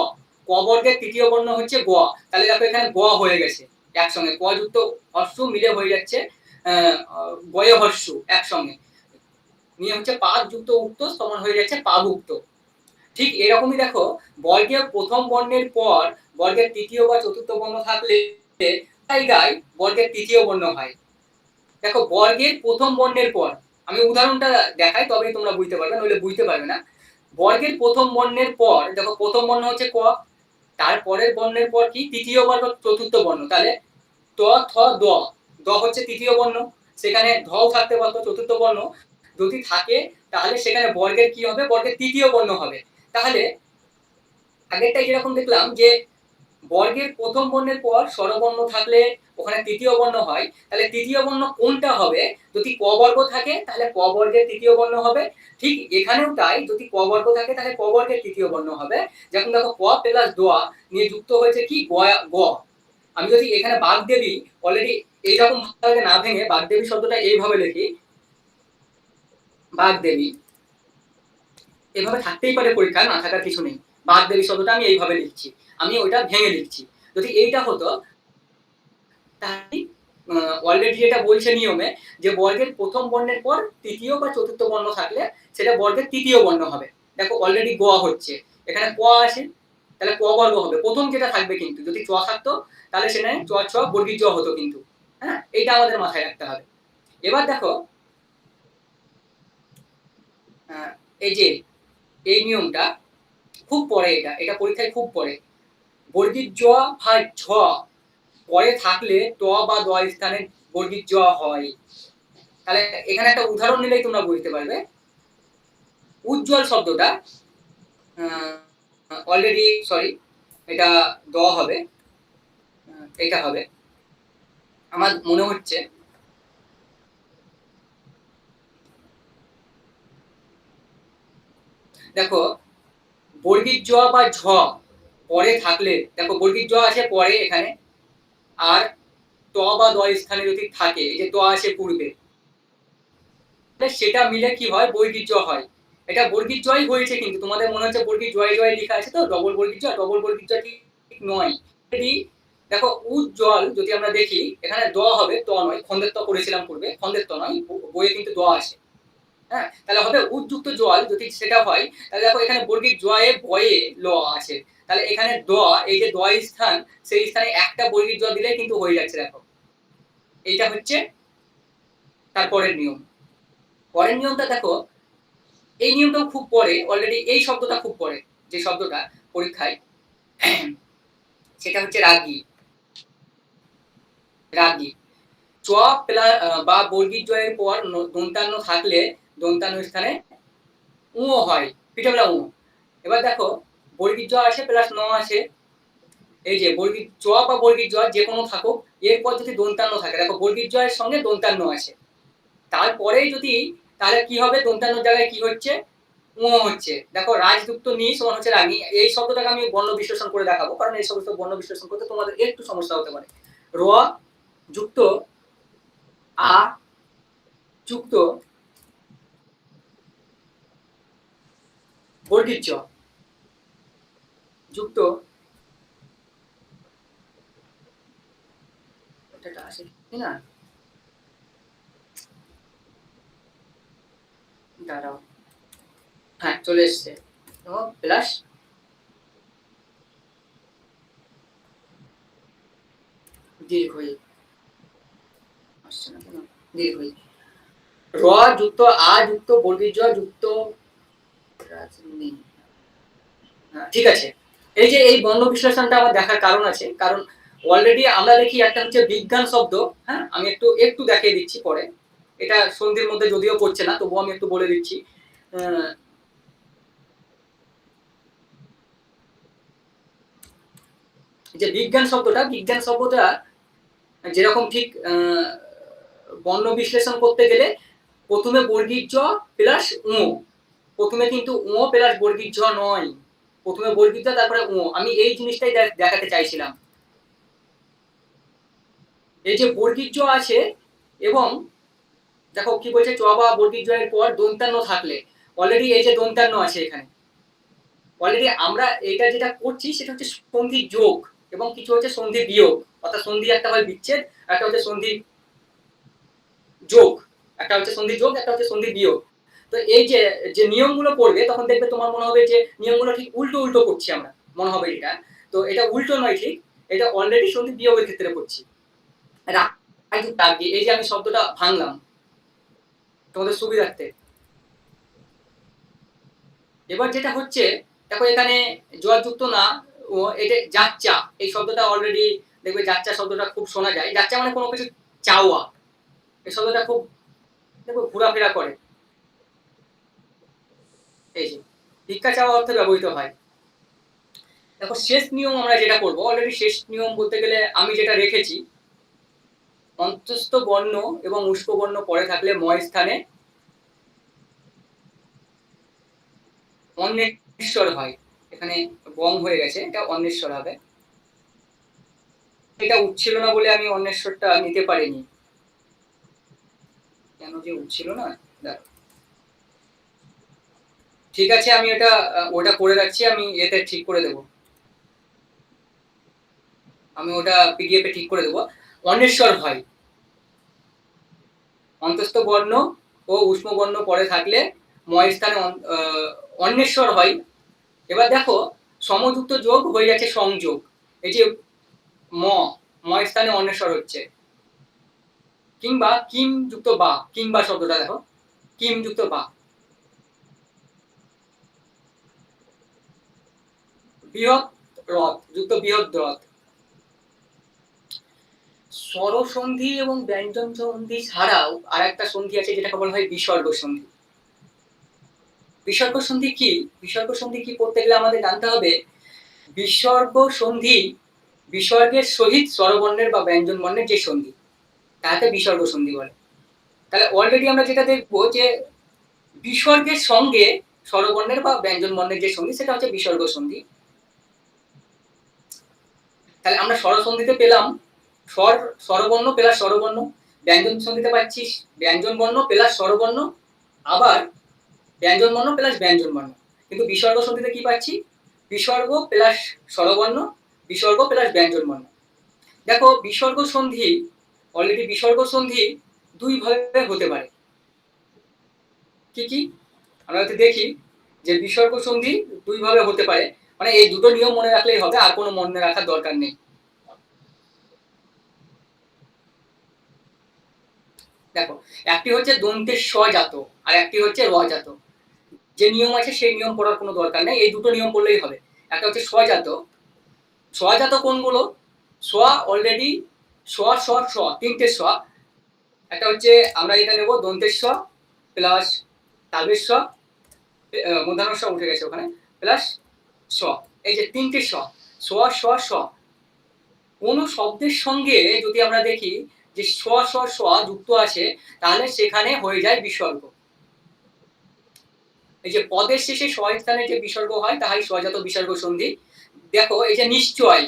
ক বর্গের তৃতীয় বর্ণ হচ্ছে গ। তাহলে দেখো এখানে গ হয়ে গেছে একসঙ্গে, ক যুক্ত হর্ষ মিলে হয়ে যাচ্ছে গয় হর্ষ একসঙ্গে, নিয়ে হচ্ছে পাদ যুক্ত উক্ত সমান হয়ে যাচ্ছে পাবুক্ত। ঠিক এরকমই দেখো বর্গের প্রথম বর্ণের পর বর্গের তৃতীয় বা চতুর্থ বর্ণ থাকলে জায়গায় বর্গের তৃতীয় বর্ণ হয়। দেখো বর্গের প্রথম বর্ণের পর, আমি উদাহরণটা দেখাই তবেই তোমরা বুঝতে পারবে, নইলে বুঝতে পারবে না। বর্গের প্রথম বর্ণের পর দেখো প্রথম বর্ণ হচ্ছে ক, তারপরের বর্ণের পর কি তৃতীয় বর্ণ চতুর্থ বর্ণ, তাহলে ত থ দ, দ হচ্ছে তৃতীয় বর্ণ, সেখানে ধও থাকতে পারতো চতুর্থ বর্ণ, যদি থাকে তাহলে সেখানে বর্গের কি হবে? বর্গের তৃতীয় বর্ণ হবে। তাহলে আগেরটা যেরকম দেখলাম যে বর্গের প্রথম বর্ণের পর স্বরবর্ণ থাকলে ওখানে তৃতীয় বর্ণ হয়, তাহলে তৃতীয় বর্ণ কোনটা হবে? যদি ক বর্গ থাকে তাহলে ক বর্গের তৃতীয় বর্ণ হবে। ঠিক এখানেও তাই, যদি ক বর্গ থাকে তাহলে ক বর্গের তৃতীয় বর্ণ হবে। যেমন দেখো ক প্লাস দোয়া নিয়ে যুক্ত হয়েছে কি গ। আমি যদি এখানে বাগদেবী অলরেডি এইরকম ভাবে না ভেঙে বাগদেবী শব্দটা এইভাবে লিখি, বাগদেবী এভাবে থাকতেই পারে পরীক্ষায়, না থাকার কিছু নেই। বাগদেবী শব্দটা আমি এইভাবে লিখছি, আমি ওইটা ভেঙে লিখছি। যদি এইটা হতো তাহলে অলরেডি যেটা বলছে নিয়মে যে বর্গের প্রথম বর্ণের পর তৃতীয় বা চতুর্থ বর্ণ থাকলে সেটা বর্গের তৃতীয় বর্ণ হবে। দেখো অলরেডি গ হচ্ছে, এখানে ক আছে তাহলে ক বর্গ হবে প্রথম যেটা থাকবে, কিন্তু যদি চ থাকতো তাহলে সেখানে চ ছ বর্গীর জ হতো কিন্তু। হ্যাঁ, এইটা আমাদের মাথায় রাখতে হবে। এবার দেখো এই যে এই নিয়মটা খুব পরে, এটা এটা পরীক্ষায় খুব পরে। বর্গীর জ ভাগ ঝ পরে থাকলে ট বা দ স্থানে বর্গীর জ হয়। তাহলে এখানে একটা উদাহরণ নিলেই তোমরা বুঝতে পারবে। উজ্জ্বল শব্দটা অলরেডি সরি, এটা দ হবে, এটা হবে আমার মনে হচ্ছে। দেখো বর্গীর জ বা ঝ পরে থাকলে, দেখো বর্গীর জ আছে পরে এখানে, আর ট বা দ স্থানে যদি থাকে, এই যে ত আসে পূর্বে, সেটা মিলে কি হয়? বর্গীর জ হয়। এটা বর্গীর জয় হয়েছে, কিন্তু তোমাদের মনে হচ্ছে বর্গীর জয় জয় লেখা আছে তো ডবল বর্গীর জয়, ডবল বর্গীর জয় ঠিক নয়। দেখো উজ্জ্বল যদি আমরা দেখি এখানে দ হবে, ত নয়, খন্দের ত করেছিলাম পূর্বে, খন্দের ত নয়, বইয়ে কিন্তু দ আসে। হ্যাঁ, তাহলে হবে উজ্যুক্ত জল, যদি সেটা হয় তাহলে দেখো এখানে বর্গীর জয়ে বয়ে ল আছে, তাহলে এখানে দ, এই যে দ স্থান, সেই স্থানে একটা বর্গীর জ দিলে কিন্তু হয়ে যাচ্ছে। দেখো এইটা হচ্ছে তারপরের নিয়ম। পরের নিয়মটা দেখো, এই নিয়মটাও খুব পরে, অলরেডি এই শব্দটা খুব পরে, যে শব্দটা পরীক্ষায়, সেটা হচ্ছে রাগী। রাগী চ বা বর্গীর জয়ের পর দন্তান্ন থাকলে দন্তান্ন স্থানে উ হয়, পিঠে বেলা উ। এবার দেখো বর্গীর জ আসে প্লাস ন আসে, এই যে বর্গীর চ বা বর্গীর জ যে কোনো থাকুক, এরপর যদি দন্তান্ন থাকে, দেখো বর্গীর জয়ের সঙ্গে দন্তান্ন আসে, তারপরেই যদি, তাহলে কি হবে? দন্তান্ন জায়গায় কি হচ্ছে? উ হচ্ছে। দেখো রাজযুক্ত নি সমান হচ্ছে রাগী। এই শব্দটাকে আমি বর্ণ বিশ্লেষণ করে দেখাবো, কারণ এই সমস্ত বর্ণ বিশ্লেষণ করতে তোমাদের একটু সমস্যা হতে পারে। র যুক্ত আ যুক্ত বর্গীর জ যুক্ত, এটা আসে কি না, দাঁড়াও, হ্যাঁ চলে এসছে, প্লাস দীর্ঘই আসছে না কেন, দীর্ঘই র যুক্ত আ যুক্ত বর্গীর জ যুক্ত রাজনী। ঠিক আছে, এই যে এই বর্ণ বিশ্লেষণটা আমার দেখার কারণ আছে, কারণ অলরেডি আমরা দেখি একটা হচ্ছে বিজ্ঞান শব্দ। হ্যাঁ, আমি একটু একটু দেখিয়ে দিচ্ছি পরে, এটা সন্ধির মধ্যে যদিও পড়ছে না তবুও আমি একটু বলে দিচ্ছি। যে বিজ্ঞান শব্দটা, বিজ্ঞান শব্দটা যেরকম ঠিক বর্ণ বিশ্লেষণ করতে গেলে প্রথমে বর্গীর জ প্লাস উ, প্রথমে কিন্তু উ প্লাস বর্গীর জ নয়, প্রথমে বর্গীর জ তারপরে উ। আমি এই জিনিসটাই দেখাতে চাইছিলাম। এই যে বর্গীর জ আছে, এবং দেখো কি বলছে, চ বা বর্গীয় জয়ের পর দন্তান্ন থাকলে, অলরেডি এই যে দন্তান্ন আছে এখানে, অলরেডি আমরা এটা যেটা করছি সেটা হচ্ছে সন্ধি যোগ এবং কিছু হচ্ছে সন্ধি বিয়োগ, অর্থাৎ সন্ধি একটা হয় বিচ্ছেদ, একটা হচ্ছে সন্ধি যোগ, একটা হচ্ছে সন্ধি যোগ, একটা হচ্ছে সন্ধি বিয়োগ। তো এই যে যে নিয়মগুলো পড়বে তখন দেখবে তোমার মনে হবে যে নিয়মগুলো ঠিক উল্টো উল্টো করছি আমরা, মনে হবে এটা। তো এটা উল্টো নয়, ঠিক এটা অলরেডি সন্ধি বিয়োগের ক্ষেত্রে করছি। এই যে আমি শব্দটা ভাঙলাম তোমাদের সুবিধার্থে। এবার যেটা হচ্ছে, দেখো এখানে জোয়ার যুক্ত না, ও এটা যাচ্চা, এই শব্দটা অলরেডি দেখবে যাচ্চা শব্দটা খুব শোনা যায়। যাচ্চা মানে কোনো কিছু চাওয়া, এই শব্দটা খুব দেখো ঘোরাফেরা করে। এই যে ভিক্ষা চাওয়া অর্থে ব্যবহৃত হয়। দেখো শেষ নিয়ম আমরা যেটা করব, অলরেডি শেষ নিয়ম বলতে গেলে আমি যেটা রেখেছি, অন্তস্থ বর্ণ এবং উষ্ণ বর্ণ পরে থাকলে ময় স্থানে অন্বেশ্বর হয়। এখানে বং হয়ে গেছে, এটা অন্বেশ্বর হবে। এটা উঠছিল না বলে আমি অন্বেশ্বরটা নিতে পারিনি, কেন যে উঠছিল না। ঠিক আছে, আমি এটা ওটা করে রাখছি, আমি এতে ঠিক করে দেব, আমি ওটা পিডিএফ এ ঠিক করে দেব। অন্বেশ্বর হয়, অন্তস্থ বর্ণ ও উষ্ণ বর্ণ পরে থাকলে ময় স্থানে অন্বেশ্বর হয়। এবার দেখো সমযুক্ত যোগ হয়ে যাচ্ছে সংযোগ, এই যে ময় স্থানে অন্বেশ্বর হচ্ছে, কিংবা কিম যুক্ত বা, কিংবা শব্দটা দেখো, কিম যুক্ত বা। বৃহৎ রথ যুক্ত বৃহৎ রথ। স্বরসন্ধি এবং ব্যঞ্জন সন্ধি ছাড়াও আর একটা সন্ধি আছে যেটাকে বলা হয় বিসর্গ সন্ধি। বিসর্গ সন্ধি কি? বিসর্গ সন্ধি কি করতে গেলে আমাদের জানতে হবে, বিসর্গ সন্ধি বিসর্গের সহিত স্বরবর্ণের বা ব্যঞ্জন বর্ণের যে সন্ধি, তাকে বিসর্গ সন্ধি বলে। তাহলে অলরেডি আমরা যেটা দেখবো যে বিসর্গের সঙ্গে স্বরবর্ণের বা ব্যঞ্জন বর্ণের যে সন্ধি সেটা হচ্ছে বিসর্গ সন্ধি। তাহলে আমরা স্বরসন্ধিতে পেলাম স্বরবর্ণ প্লাস স্বরবর্ণ, ব্যঞ্জন সন্ধিতে পাচ্ছি ব্যঞ্জন বর্ণ প্লাস স্বরবর্ণ, আবার ব্যঞ্জন বর্ণ প্লাস ব্যঞ্জন বর্ণ। কিন্তু বিসর্গ সন্ধিতে কি পাচ্ছি, বিসর্গ প্লাস স্বরবর্ণ, বিসর্গ প্লাস ব্যঞ্জন বর্ণ। দেখো বিসর্গ সন্ধি, অলরেডি বিসর্গ সন্ধি দুই ভাবে হতে পারে। কি কি আমরা যদি দেখি যে বিসর্গ সন্ধি দুই ভাবে হতে পারে, মানে এই দুটো নিয়ম মনে রাখলেই হবে, আর কোনো মনে রাখার দরকার নেই। দেখো একটি হচ্ছে দন্তের স জাত আর একটি হচ্ছে র জাত। যে নিয়ম আছে সেই নিয়ম পড়ার কোনো দরকার নেই, এই দুটো নিয়ম পড়লেই হবে। একটা হচ্ছে স্বজাত, স্বজাত কোনগুলো, স অলরেডি স স স তিনটে স, একটা হচ্ছে আমরা যেটা নেব দন্তের স প্লাস তালবের স, মূর্ধন্য স উঠে গেছে ওখানে, প্লাস স, এই যে তিনটে স, স স স। কোন শব্দের সঙ্গে যদি আমরা দেখি যে স স স যুক্ত আছে তাহলে সেখানে হয়ে যায় বিসর্গ। এই যে পদের শেষে স স্থানে যে বিসর্গ হয় তাহাই স্বজাত বিসর্গ সন্ধি। দেখো এই যে নিশ্চয়,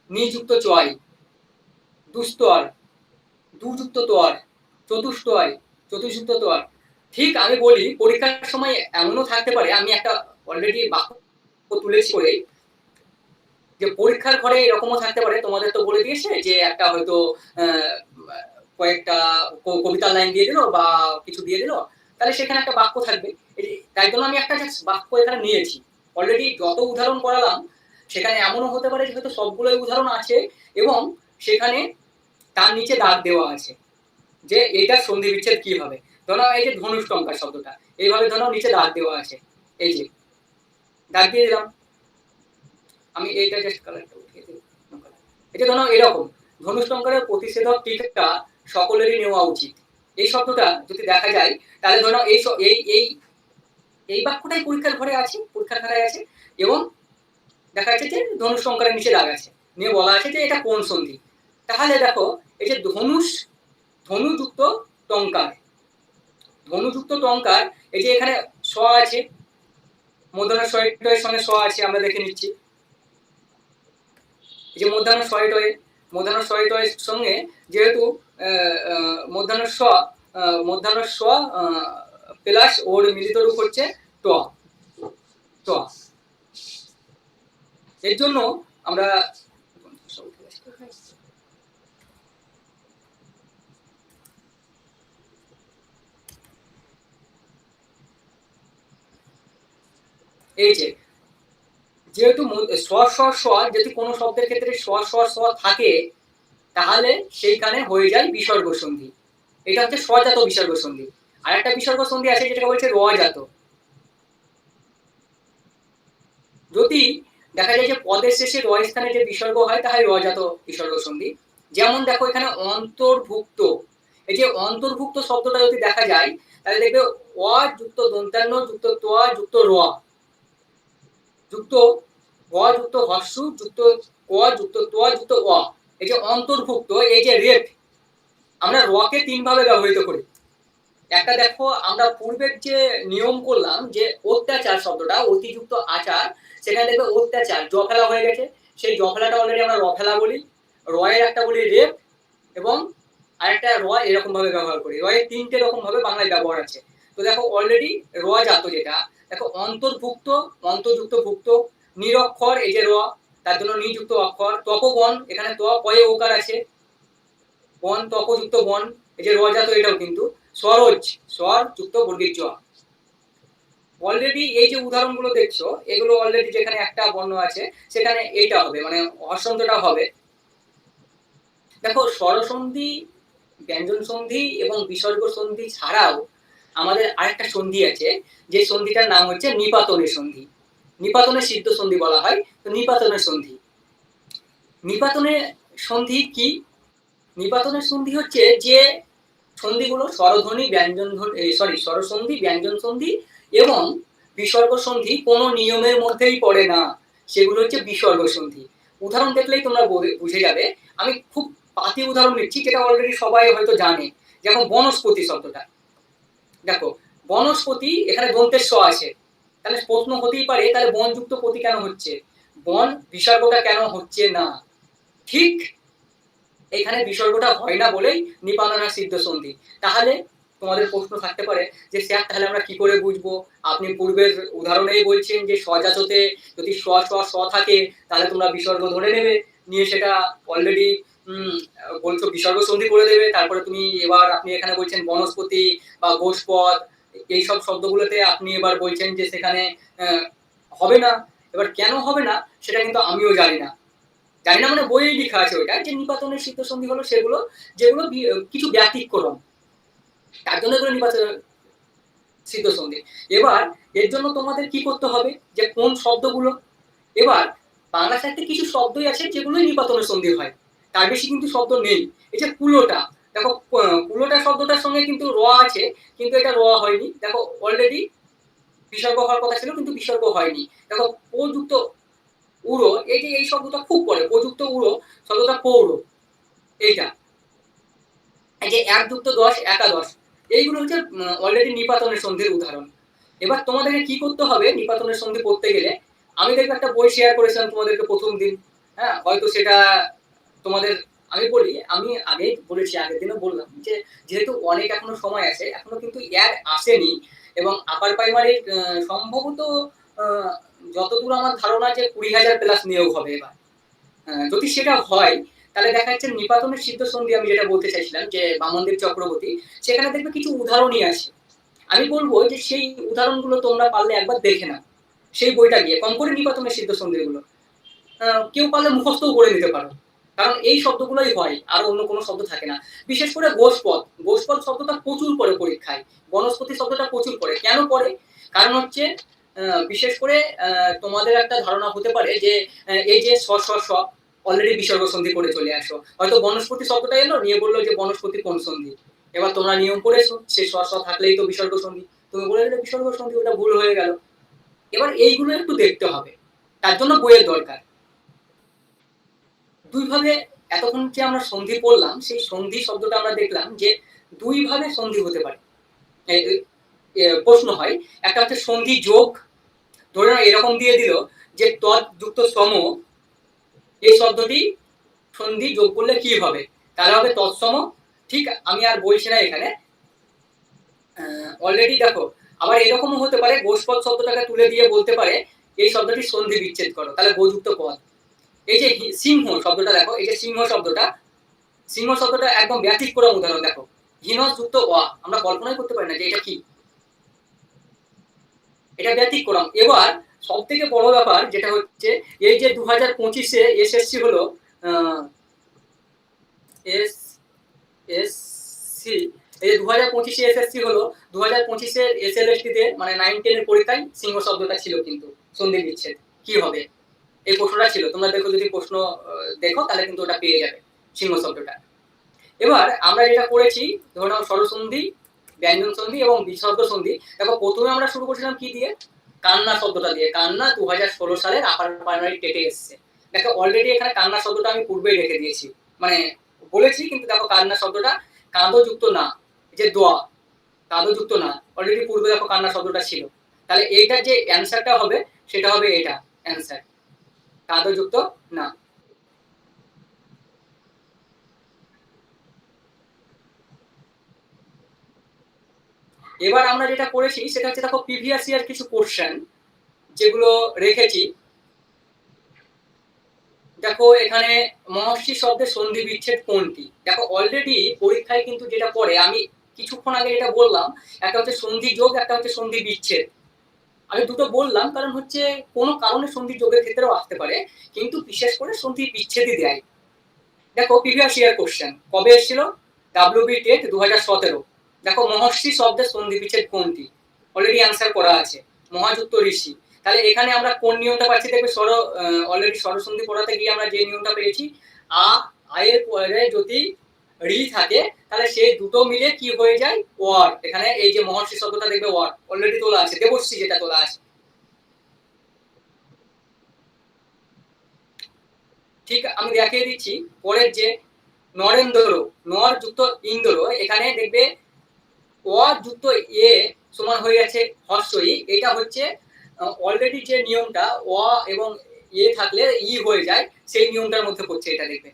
নিযুক্ত চয়, দুস্তর, দুযুক্ত তোয়ার, চতুষ্টয়, চতুযুক্ত তোয়ার। ঠিক আমি বলি পরীক্ষার সময় এমনও থাকতে পারে, আমি একটা অলরেডি বাক্য তুলেছি করে, যে পরীক্ষার ঘরে এরকমও থাকতে পারে, তোমাদের তো বলে দিয়েছে যে একটা হয়তো কয়েকটা কবিতার লাইন দিয়ে দিল বা কিছু দিয়ে দিল, তাহলে সেখানে একটা বাক্য থাকবে। তাই জন্য আমি একটা বাক্য এখানে নিয়েছি, অলরেডি যত উদাহরণ করালাম সেখানে এমনও হতে পারে যে হয়তো সবগুলোই উদাহরণ আছে এবং সেখানে তার নিচে দাগ দেওয়া আছে যে এইটার সন্ধি বিচ্ছেদ কি হবে। ধরো এই যে ধনুষ্টঙ্কার শব্দটা, এইভাবে ধরো নিচে দাগ দেওয়া আছে, এই যে দাগ দিয়ে দিলাম, আমি এইটা জাস্ট কালারটা উঠিয়ে দিই। এটা ধরো এরকম, ধনুষ্টঙ্কারের প্রতিষেধক টিকা সকলেরই নেওয়া উচিত, এই শব্দটা যদি দেখা যায় তাহলে ধরো এই এই এই এই বাক্যটাই পরীক্ষার ঘরে আছে, পরীক্ষার খাতায় আছে, এবং দেখা যাচ্ছে যে ধনুষ্টঙ্কারের নিচে দাগ আছে, নিয়ে বলা আছে যে এটা কোন সন্ধি। তাহলে দেখো এই যে ধনুযুক্ত টঙ্কার, ধনুযুক্ত টঙ্কার, এই যে এখানে স আছে, মূর্ধন্য শয়ের সঙ্গে স আছে, আমরা দেখে নিচ্ছি, এই যে মূর্ধন্য শয়ে মূর্ধন্য স এর সঙ্গে যেহেতু মূর্ধন্য স মূর্ধন্য স প্লাস ওর মিলিত রূপ হচ্ছে ট ট। এর জন্য আমরা এই যে যেহেতু স স স যদি কোনো শব্দের ক্ষেত্রে স স স থাকে তাহলে সেইখানে হয়ে যায় বিসর্গ সন্ধি। এটা হচ্ছে স্বজাত বিসর্গ সন্ধি। আর একটা বিসর্গ সন্ধি আছে যেটাকে বলছে রজাত। যদি দেখা যায় যে পদের শেষে র স্থানে যে বিসর্গ হয় তাহলে রজাত বিসর্গ সন্ধি। যেমন দেখো এখানে অন্তর্ভুক্ত, এই যে অন্তর্ভুক্ত শব্দটা যদি দেখা যায় তাহলে দেখবে অ যুক্ত দন্তান্ন যুক্ত ত যুক্ত র যুক্ত গ যুক্ত হর্ষু যুক্ত ক যুক্ত ত যুক্ত অ। এই যে অন্তর্ভুক্ত, এই যে রেপ, আমরা রকে তিন ভাবে ব্যবহৃত করি। একটা দেখো আমরা পূর্বের যে নিয়ম করলাম যে অত্যাচার শব্দটা অতিযুক্ত আচার, সেখানে দেখবে অত্যাচার জফেলা হয়ে গেছে, সেই জফেলাটা অলরেডি আমরা রফেলা বলি। রয়ের একটা বলি রেপ এবং আরেকটা র এরকম ভাবে ব্যবহার করি। রয়ের তিনটে রকম ভাবে বাংলায় ব্যবহার আছে। তো দেখো অলরেডি র জাত যেটা, দেখো অন্তর্ভুক্ত অন্তর্যুক্ত ভুক্ত, নিরক্ষর এই যে র, তার জন্য নিযুক্ত অক্ষর, তপবন এখানে ত পয়ে ওকার আছে, বন তপযুক্ত বন, এই যে র জাত এটাও কিন্তু স্বরজ স্বর যুক্ত বর্গীর জ। অলরেডি এই যে উদাহরণগুলো দেখছো এগুলো অলরেডি যেখানে একটা বর্ণ আছে সেখানে এইটা হবে, মানে হর্ষন্তটা হবে। দেখো স্বরসন্ধি, ব্যঞ্জন সন্ধি এবং বিসর্গ সন্ধি ছাড়াও আমাদের আরেকটা সন্ধি আছে, যে সন্ধিটার নাম হচ্ছে নিপাতনের সন্ধি। নিপাতনের সিদ্ধ সন্ধি বলা হয়। তো নিপাতনের সন্ধি, নিপাতনের সন্ধি কি? নিপাতনের সন্ধি হচ্ছে যে সন্ধিগুলো স্বরধ্বনি ব্যঞ্জন স্বরসন্ধি ব্যঞ্জন সন্ধি এবং বিসর্গ সন্ধি কোনো নিয়মের মধ্যেই পড়ে না, সেগুলো হচ্ছে বিসর্গ সন্ধি। উদাহরণ দেখলেই তোমরা বুঝে যাবে। আমি খুব পাতি উদাহরণ নিচ্ছি যেটা অলরেডি সবাই হয়তো জানে, যেমন বনস্পতি শব্দটা। দেখো বনস্পতি এখানে দন্তের স আছে, তাহলে প্রশ্ন হতেই পারে তাহলে বনযুক্ত পতি কেন হচ্ছে, বন বিসর্গটা কেন হচ্ছে না? ঠিক এখানে বিসর্গটা হয় না বলেই নিপাতনা সিদ্ধ সন্ধি। তাহলে তোমাদের প্রশ্ন থাকতে পারে যে স্যার তাহলে আমরা কি করে বুঝবো? আপনি পূর্বের উদাহরণেই বলছেন যে স্বজাততে যদি স স স থাকে তাহলে তোমরা বিসর্গ ধরে নেবে, নিয়ে সেটা অলরেডি বলছো বিসর্গ সন্ধি করে দেবে। তারপরে তুমি এবার আপনি এখানে বলছেন বনস্পতি বা গোষ্পদ এইসব শব্দগুলোতে আপনি এবার বলছেন যে সেখানে হবে না। এবার কেন হবে না সেটা কিন্তু আমিও জানি না। জানি না মানে বইয়ে লেখা আছে ওইটা যে নিপাতনের সিদ্ধ সন্ধি হলো সেগুলো যেগুলো কিছু ব্যতিক্রম, তার জন্য এগুলো নিপাতন সিদ্ধ সন্ধি। এবার এর জন্য তোমাদের কি করতে হবে যে কোন শব্দগুলো, এবার বাংলা সাহিত্যে কিছু শব্দই আছে যেগুলোই নিপাতনের সন্ধি হয়, তার বেশি কিন্তু শব্দ নেই। এই যে কুলোটা, দেখো কুলোটা শব্দটার সঙ্গে কিন্তু র আছে কিন্তু এটা র হয়নি, দেখো অলরেডি বিসর্গ হওয়ার কথা ছিল কিন্তু বিসর্গ হয়নি। দেখো প্রযুক্ত উড়ো, এই যে এই শব্দটা খুব পড়ে, প্রযুক্ত উড়ো শব্দটা পৌর, এইটা এই যে ১ যুক্ত ১০ একাদশ, এইগুলো হচ্ছে অলরেডি নিপাতনের সন্ধির উদাহরণ। এবার তোমাদেরকে কি করতে হবে নিপাতনের সন্ধি পড়তে গেলে? আমি দেখবে একটা বই শেয়ার করেছিলাম তোমাদেরকে প্রথম দিন, হ্যাঁ হয়তো সেটা তোমাদের আমি বলি, আমি আগেই বলেছি, আগের দিনও বললাম যে যেহেতু অনেক এখনো সময় আছে, এখনো কিন্তু অ্যাড আসেনি এবং আপার প্রাইমারির সম্ভবত যতদূর আমার ধারণা যে ২০,০০০ প্লাস নিয়োগ হবে এবার। যদি সেটা হয় তাহলে দেখা যাচ্ছে নিপাতনের সিদ্ধ সন্ধি আমি যেটা বলতে চাইছিলাম যে বামনদেব চক্রবর্তী, সেখানে দেখবে কিছু উদাহরণই আছে। আমি বলবো যে সেই উদাহরণগুলো তোমরা পারলে একবার দেখে নাও, সেই বইটা গিয়ে কম করে নিপাতনের সিদ্ধ সন্ধিগুলো কেউ পারলে মুখস্থও করে নিতে পারো, কারণ এই শব্দগুলোই হয় আর অন্য কোনো শব্দ থাকে না। বিশেষ করে গোষ্পদ, গোষ্পদ শব্দটা প্রচুর পড়ে পরীক্ষায়, বনস্পতি শব্দটা প্রচুর পড়ে। কেন পড়ে? কারণ হচ্ছে বিশেষ করে তোমাদের একটা ধারণা হতে পারে যে এই যে স স স অলরেডি বিসর্গ সন্ধি করে চলে আসো, হয়তো বনস্পতি শব্দটা এলো নিয়ে বললো যে বনস্পতি কোন সন্ধি, এবার তোমরা নিয়ম করেছো সে স স থাকলেই তো বিসর্গ সন্ধি, তুমি বলে দিলে বিসর্গ সন্ধি, ওটা ভুল হয়ে গেল। এবার এইগুলো একটু দেখতে হবে, তার জন্য বইয়ের দরকার। দুই ভাবে এতক্ষণ যে আমরা সন্ধি পড়লাম সেই সন্ধি শব্দটা আমরা দেখলাম যে দুই ভাবে সন্ধি হতে পারে। প্রশ্ন হয় একটা হচ্ছে সন্ধি যোগ, ধরে নাও এরকম দিয়ে দিল যে তৎ যুক্ত সম, এই শব্দটি সন্ধি যোগ করলে কি হবে, তাহলে হবে তৎসম। ঠিক, আমি আর বলছি না এখানে, অলরেডি দেখো আবার এরকমও হতে পারে গোষ্পদ শব্দটাকে তুলে দিয়ে বলতে পারে এই শব্দটি সন্ধি বিচ্ছেদ করো, তাহলে গোযুক্ত পদ। এই যে সিংহ শব্দটা দেখো, এই যে সিংহ শব্দটা, সিংহ শব্দটা একদম ব্যতিক্রম উদাহরণ দেখো, হীনস যুক্ত অ, আমরা কল্পনাই করতে পারি না যে এটা কি, এটা ব্যতিক্রম। এবার সব থেকে বড় ব্যাপার যেটা হচ্ছে, এই যে 2025-এ এসএসসি হলো, এস এস সি, এই যে 2025-এ এসএসসি হলো, 2025-এর এসএলএসটি-তে মানে 9-10 এর পরীক্ষায় সিংহ শব্দটা ছিল কিন্তু সন্ধি বিচ্ছেদ, কি হবে এই প্রশ্নটা ছিল। তোমরা দেখো, যদি প্রশ্ন দেখো তাহলে কিন্তু ওটা পেয়ে যাবে সিংহ শব্দটা। এবার আমরা যেটা করেছি, ধরো স্বরসন্ধি, ব্যঞ্জন সন্ধি এবং বিসর্গ সন্ধি। দেখো প্রথমে আমরা শুরু করেছিলাম কি দিয়ে, কান্না শব্দটা দিয়ে। কান্না 2016 সালের আপার প্রাইমারি টেটে এসছে। দেখো অলরেডি এখানে কান্না শব্দটা আমি পূর্বেই রেখে দিয়েছি, মানে বলেছি, কিন্তু দেখো কান্না শব্দটা কাঁদো যুক্ত না, যে দোয়া, কাঁদো যুক্ত না, অলরেডি পূর্বে দেখো কান্না শব্দটা ছিল। তাহলে এইটার যে অ্যান্সারটা হবে সেটা হবে এটা অ্যান্সার, কাঁদো যুক্ত না। এবার আমরা যেটা করেছি সেটা হচ্ছে, দেখো প্রিভিয়াস ইয়ার কিছু কোশ্চেন যেগুলো রেখেছি। দেখো এখানে মহর্ষি শব্দের সন্ধি বিচ্ছেদ কোনটি, দেখো অলরেডি পরীক্ষায় কিন্তু যেটা পড়ে, আমি কিছুক্ষণ আগে যেটা বললাম, একটা হচ্ছে সন্ধি যোগ, একটা হচ্ছে সন্ধি বিচ্ছেদ। আমি দুটো বললাম কারণ হচ্ছে কোনো কারণে সন্ধি যোগের ক্ষেত্রেও আসতে পারে, কিন্তু বিশেষ করে সন্ধি বিচ্ছেদই দেয়। দেখো প্রিভিয়াস ইয়ার কোশ্চেন কবে এসেছিল, ডাব্লিউবি টেট 2017। দেখো মহর্ষি শব্দের সন্ধি বিচ্ছেদ কোনটি, অলরেডি অ্যান্সার করা আছে, মহাযুক্ত ঋষি। তাহলে এখানে আমরা কোন নিয়মটা পাচ্ছি, দেখবে অলরেডি স্বরসন্ধি পড়াতে গিয়ে আমরা যে নিয়মটা পেয়েছি, আয়ের পরে যদি রি থাকে তাহলে সেই দুটো মিলে কি হয়ে যায়, ওয়ার। এখানে এই যে মহর্ষি শব্দটা দেখবে ওয়ার অলরেডি তোলা আছে, দেবশ্রী যেটা তোলা আছে। ঠিক, আমি দেখিয়ে দিচ্ছি পরের যে নরেন্দ্র, নর যুক্ত ইন্দ্র, এখানে দেখবে অ যুক্ত এ সমান হয়ে গেছে হর্ষই। এটা হচ্ছে অলরেডি যে নিয়মটা, অ এবং এ থাকলে ই হয়ে যায়, সেই নিয়মটার মধ্যে পড়ছে এটা, দেখবে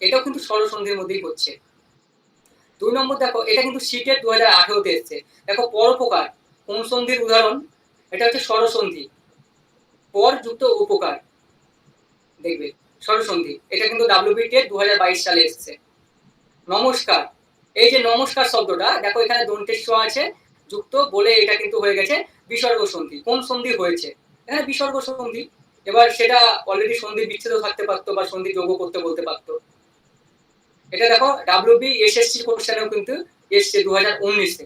এটাও কিন্তু স্বরসন্ধির মধ্যেই পড়ছে। 2 নম্বর দেখো, এটা কিন্তু সিটের 2018-তে এসছে। দেখো পরোপকার কোন সন্ধির উদাহরণ, এটা হচ্ছে স্বরসন্ধি, পর যুক্ত উপকার, দেখবে স্বরসন্ধি। এটা কিন্তু ডাব্লিউবি টেট 2022 সালে এসছে। নমস্কার, এই যে নমস্কার শব্দটা দেখো এখানে দন্তেশ্ব আছে যুক্ত বলে, এটা কিন্তু হয়ে গেছে বিসর্গ সন্ধি। কোন সন্ধি হয়েছে, এখানে বিসর্গ সন্ধি। এবার সেটা অলরেডি সন্ধি বিচ্ছেদ থাকতে পারতো বা সন্ধি যোগ করতে বলতে পারতো। এটা দেখো ডাব্লিউবি এসএসসি কোশ্চেনেও কিন্তু এসছে 2019-এ।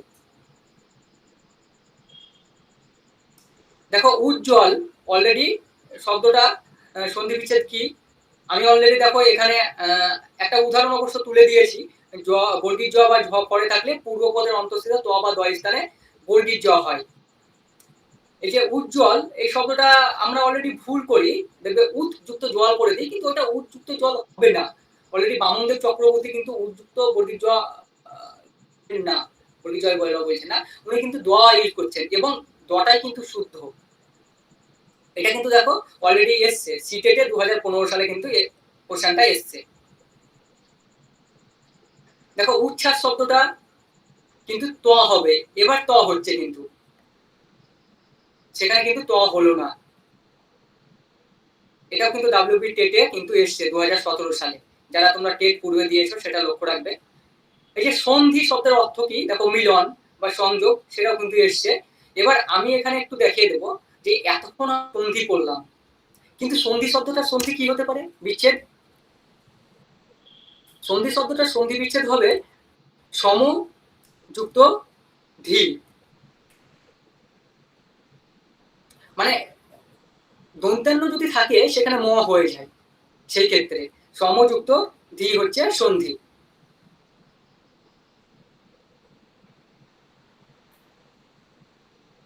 দেখো উজ্জ্বল, অলরেডি শব্দটা সন্ধি বিচ্ছেদ কি, আমি অলরেডি দেখো এখানে একটা উদাহরণ অবশ্য তুলে দিয়েছি। বর্গীর জ বা ঝ পরে থাকলে পূর্বপদের অন্তঃস্থিত ত বা দ স্থানে বর্গীর জ হয়। এই যে উজ্জ্বল, এই শব্দটা আমরা অলরেডি ভুল করি, দেখবে উৎ যুক্ত জল করে দিই, কিন্তু ওটা উৎ যুক্ত জল হবে না। অলরেডি বামনদেব চক্রবর্তী কিন্তু উৎ যুক্ত বর্গীর জ না, বর্গীর জয় বলছে না, উনি কিন্তু দ ইউজ করছেন এবং দটাই কিন্তু শুদ্ধ। এটা কিন্তু দেখো অলরেডি এসছে সিটেটে 2015 সালে কিন্তু কোশ্চেনটা এসছে। দেখো উচ্ছ্বাস শব্দটা কিন্তু ত হবে, এবার ত হচ্ছে, কিন্তু সেখানে কিন্তু ত হলো না। এটাও কিন্তু ডাব্লিউবি টেটে কিন্তু এসছে 2017 সালে, যারা তোমরা টেট পূর্বে দিয়েছো সেটা লক্ষ্য রাখবে। এই যে সন্ধি শব্দের অর্থ কি, দেখো মিলন বা সংযোগ, সেটাও কিন্তু এসছে। এবার আমি এখানে একটু দেখিয়ে দেবো যে এতক্ষণ সন্ধি করলাম, কিন্তু সন্ধি শব্দটা সন্ধি কি হতে পারে, বিচ্ছেদ। সন্ধি শব্দটা সন্ধি বিচ্ছেদ হবে সম যুক্ত ধি, মানে দন্তান্ন যদি থাকে সেখানে ম হয়ে যায়, সেই ক্ষেত্রে সমযুক্ত ধি হচ্ছে সন্ধি।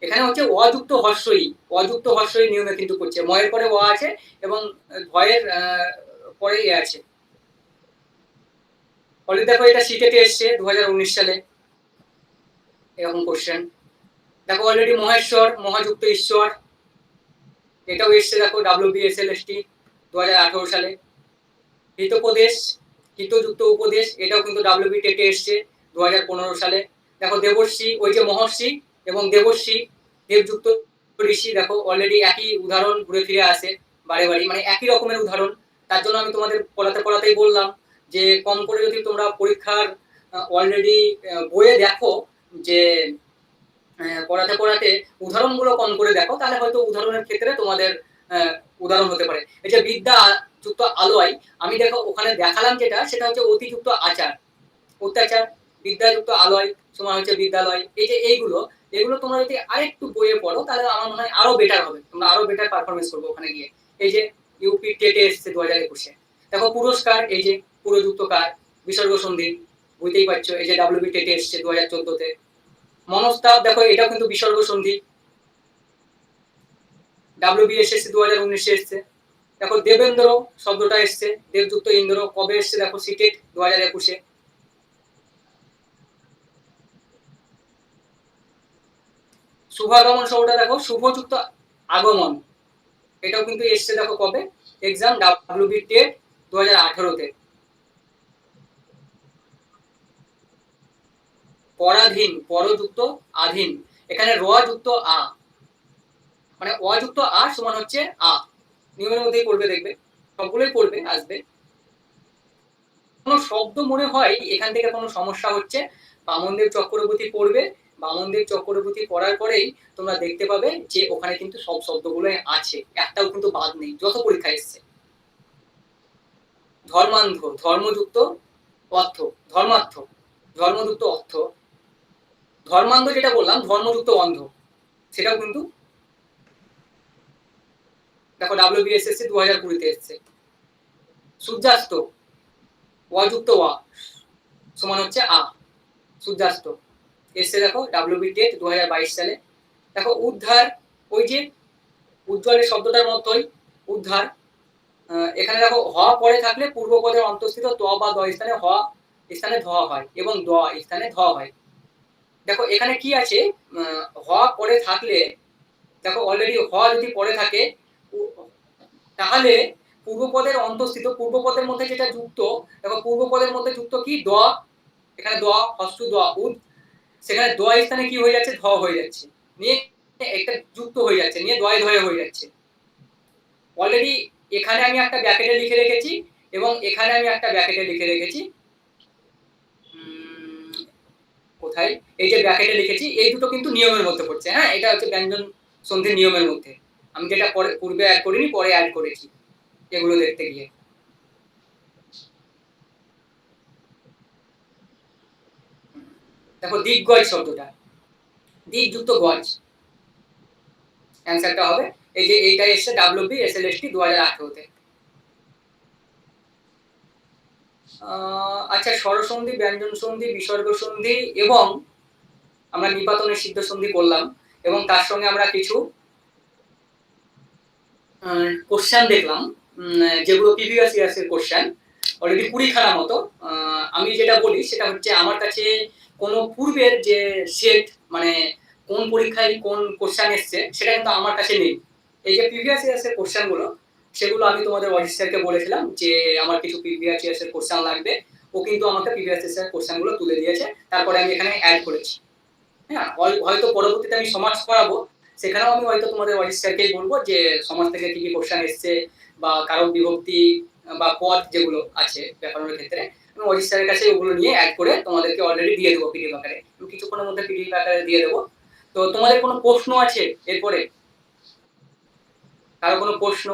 এখানে হচ্ছে অযুক্ত হর্ষই, অযুক্ত হর্ষই নিয়মে কিন্তু করছে, ময়ের পরে অ আছে এবং ভয়ের পরে এ আছে। অলরেডি দেখো এটা সিটেটে এসছে 2019 সালে এরকম কোশ্চেন। দেখো অলরেডি মহেশ্বর, মহাযুক্ত ঈশ্বর, এটাও এসছে দেখো ডাব্লিউবিএসএলএসটি 2018 সালে। হিতোপদেশ, হিতযুক্ত উপদেশ, এটাও কিন্তু WB টেটে এসছে 2015 সালে। দেখো দেবর্ষি, ওই যে মহর্ষি এবং দেবর্ষি, দেবযুক্ত ঋষি, দেখো অলরেডি একই উদাহরণ ঘুরে ফিরে আসে বারে বারে, মানে একই রকমের উদাহরণ। তার জন্য আমি তোমাদের পড়াতেই বললাম যে কম করে যদি তোমরা পরীক্ষার অলরেডি বইয়ে দেখো, যে পড়াতে উদাহরণগুলো কম করে দেখো, তাহলে হয়তো উদাহরণের ক্ষেত্রে তোমাদের উদাহরণ হতে পারে। এই যে বিদ্যা যুক্ত আলোয়, আমি দেখো ওখানে দেখালাম যেটা, সেটা হচ্ছে অতিযুক্ত আচার, অত্যাচার। বিদ্যাযুক্ত আলয় সমান হচ্ছে বিদ্যালয়। এই যে এগুলো তোমরা যদি আরেকটু বইয়ে পড়ো, তাহলে আমার মনে হয় আরো বেটার হবে, তোমরা আরো বেটার পারফরমেন্স করবে ওখানে গিয়ে। এই যে ইউপি টেটে এসছে 2021-এ, দেখো পুরস্কার, এই যে পুরযুক্ত কার, বিসর্গ সন্ধি, বুঝতেই পারছো। এই যে WB টেটে এসছে 2014-তে। মনস্তাপ, দেখো এটা কিন্তু বিসর্গ সন্ধি, WBSSC 2019-এ এসছে। দেখো দেবেন্দ্র শব্দটা এসছে, দেবযুক্ত ইন্দ্র, কবে এসছে দেখো, সিটেট 2021-এ। শুভাগমন শব্দটা দেখো, শুভযুক্ত আগমন, এটাও কিন্তু এসছে দেখো কবে, এক্সাম WB টেট 2018-তে। পরাধীন, পরযুক্ত আধীন, এখানে র যুক্ত আ, মানে অ যুক্ত আ সমান হচ্ছে আ, নিয়মের মধ্যেই পড়বে, দেখবে সবগুলোই পড়বে, আসবে। কোনো শব্দ মনে হয় এখান থেকে কোনো সমস্যা হচ্ছে, বামনদেব চক্রবর্তী পড়বে, বামনদেব চক্রবর্তী পড়ার পরেই তোমরা দেখতে পাবে যে ওখানে কিন্তু সব শব্দগুলো আছে, একটাও কিন্তু বাদ নেই, যত পরীক্ষা এসছে। ধর্মান্ধ, ধর্মযুক্ত অর্থ, ধর্মার্থ, ধর্মযুক্ত অর্থ। ধর্মান্ধ যেটা বললাম, ধর্মযুক্ত অন্ধ, সেটাও কিন্তু দেখো WBSSC 2020-তে এসছে। সূর্যাস্ত, অযুক্ত অ সমান হচ্ছে আ, সূর্যাস্ত এসছে দেখো WB টেট 2022 সালে। দেখো উদ্ধার, ওই যে উজ্জ্বলের শব্দটার মতোই উদ্ধার, এখানে দেখো হ পরে থাকলে পূর্বপদের অন্তঃস্থিত ত বা দ স্থানে হ স্থানে ধ হয় এবং দ স্থানে ধ হয়। দেখো এখানে কি আছে, হ পরে থাকলে, দেখো অলরেডি হ যদি পরে থাকে, তাহলে পূর্বপদের অন্তঃস্থিত, পূর্বপদের মধ্যে যেটা যুক্ত, দেখো পূর্বপদের মধ্যে যুক্ত কি, দ, এখানে দ, হস্ত দ, উদ, সেখানে দ স্থানে কি হয়ে যাচ্ছে, ধ হয়ে যাচ্ছে, নিয়ে একটা যুক্ত হয়ে যাচ্ছে, নিয়ে দয় ধয়ে হয়ে যাচ্ছে। অলরেডি এখানে আমি একটা ব্র্যাকেটে লিখে রেখেছি এবং এখানে আমি একটা ব্র্যাকেটে লিখে রেখেছি, কোথায়, এই যে ব্র্যাকেটে লিখেছি, এই দুটো কিন্তু নিয়মের মধ্যে পড়ছে। হ্যাঁ, এটা হচ্ছে ব্যঞ্জন সন্ধির নিয়মের মধ্যে, আমি যেটা পূর্বে অ্যাড করিনি, পরে অ্যাড করেছি এগুলো দেখতে গিয়ে। দেখো দিগ্গজ শব্দটা, দিকযুক্ত গজ, অ্যান্সারটা হবে এই যে এইটা এসছে WBSLST 2018-তে। আচ্ছা, স্বরসন্ধি, ব্যঞ্জন সন্ধি, বিসর্গ সন্ধি এবং আমরা নিপাতনের সিদ্ধ সন্ধি করলাম, এবং তার সঙ্গে আমরা কিছু কোশ্চেন দেখলাম, যেগুলো প্রিভিয়াস ইয়ার্সের কোশ্চেন, অলরেডি 20খানা মতো। আমি যেটা বলি সেটা হচ্ছে, আমার কাছে কোনো পূর্বের যে সেট, মানে কোন পরীক্ষায় কোন কোশ্চেন এসছে, সেটা কিন্তু আমার কাছে নেই। এই যে প্রিভিয়াস ইয়ার্সের কোশ্চেনগুলো, সেগুলো আমি তোমাদের অজিত স্যারকে বলেছিলাম যে আমার কিছু প্রিভিয়াস ইয়ার্সের কোশ্চেন লাগবে, ও কিন্তু আমাকে প্রিভিয়াস ইয়ার্সের কোশ্চেনগুলো তুলে দিয়েছে, তারপরে আমি এখানে অ্যাড করেছি। হ্যাঁ, হয়তো পরবর্তীতে আমি সমাজ করাবো, সেখানেও আমি হয়তো তোমাদের অজিত স্যারকেই বলবো যে সমাজ থেকে কি কি কোশ্চেন এসছে, বা কারক বিভক্তি বা পদ যেগুলো আছে ব্যাকরণের ক্ষেত্রে, আমি অজিত স্যারের কাছে ওগুলো নিয়ে অ্যাড করে তোমাদেরকে অলরেডি দিয়ে দেবো পিডিএফ আকারে, আমি কিছুক্ষণের মধ্যে পিডিএফ আকারে দিয়ে দেবো। তো তোমাদের কোনো প্রশ্ন আছে এরপরে, কারো কোনো প্রশ্ন?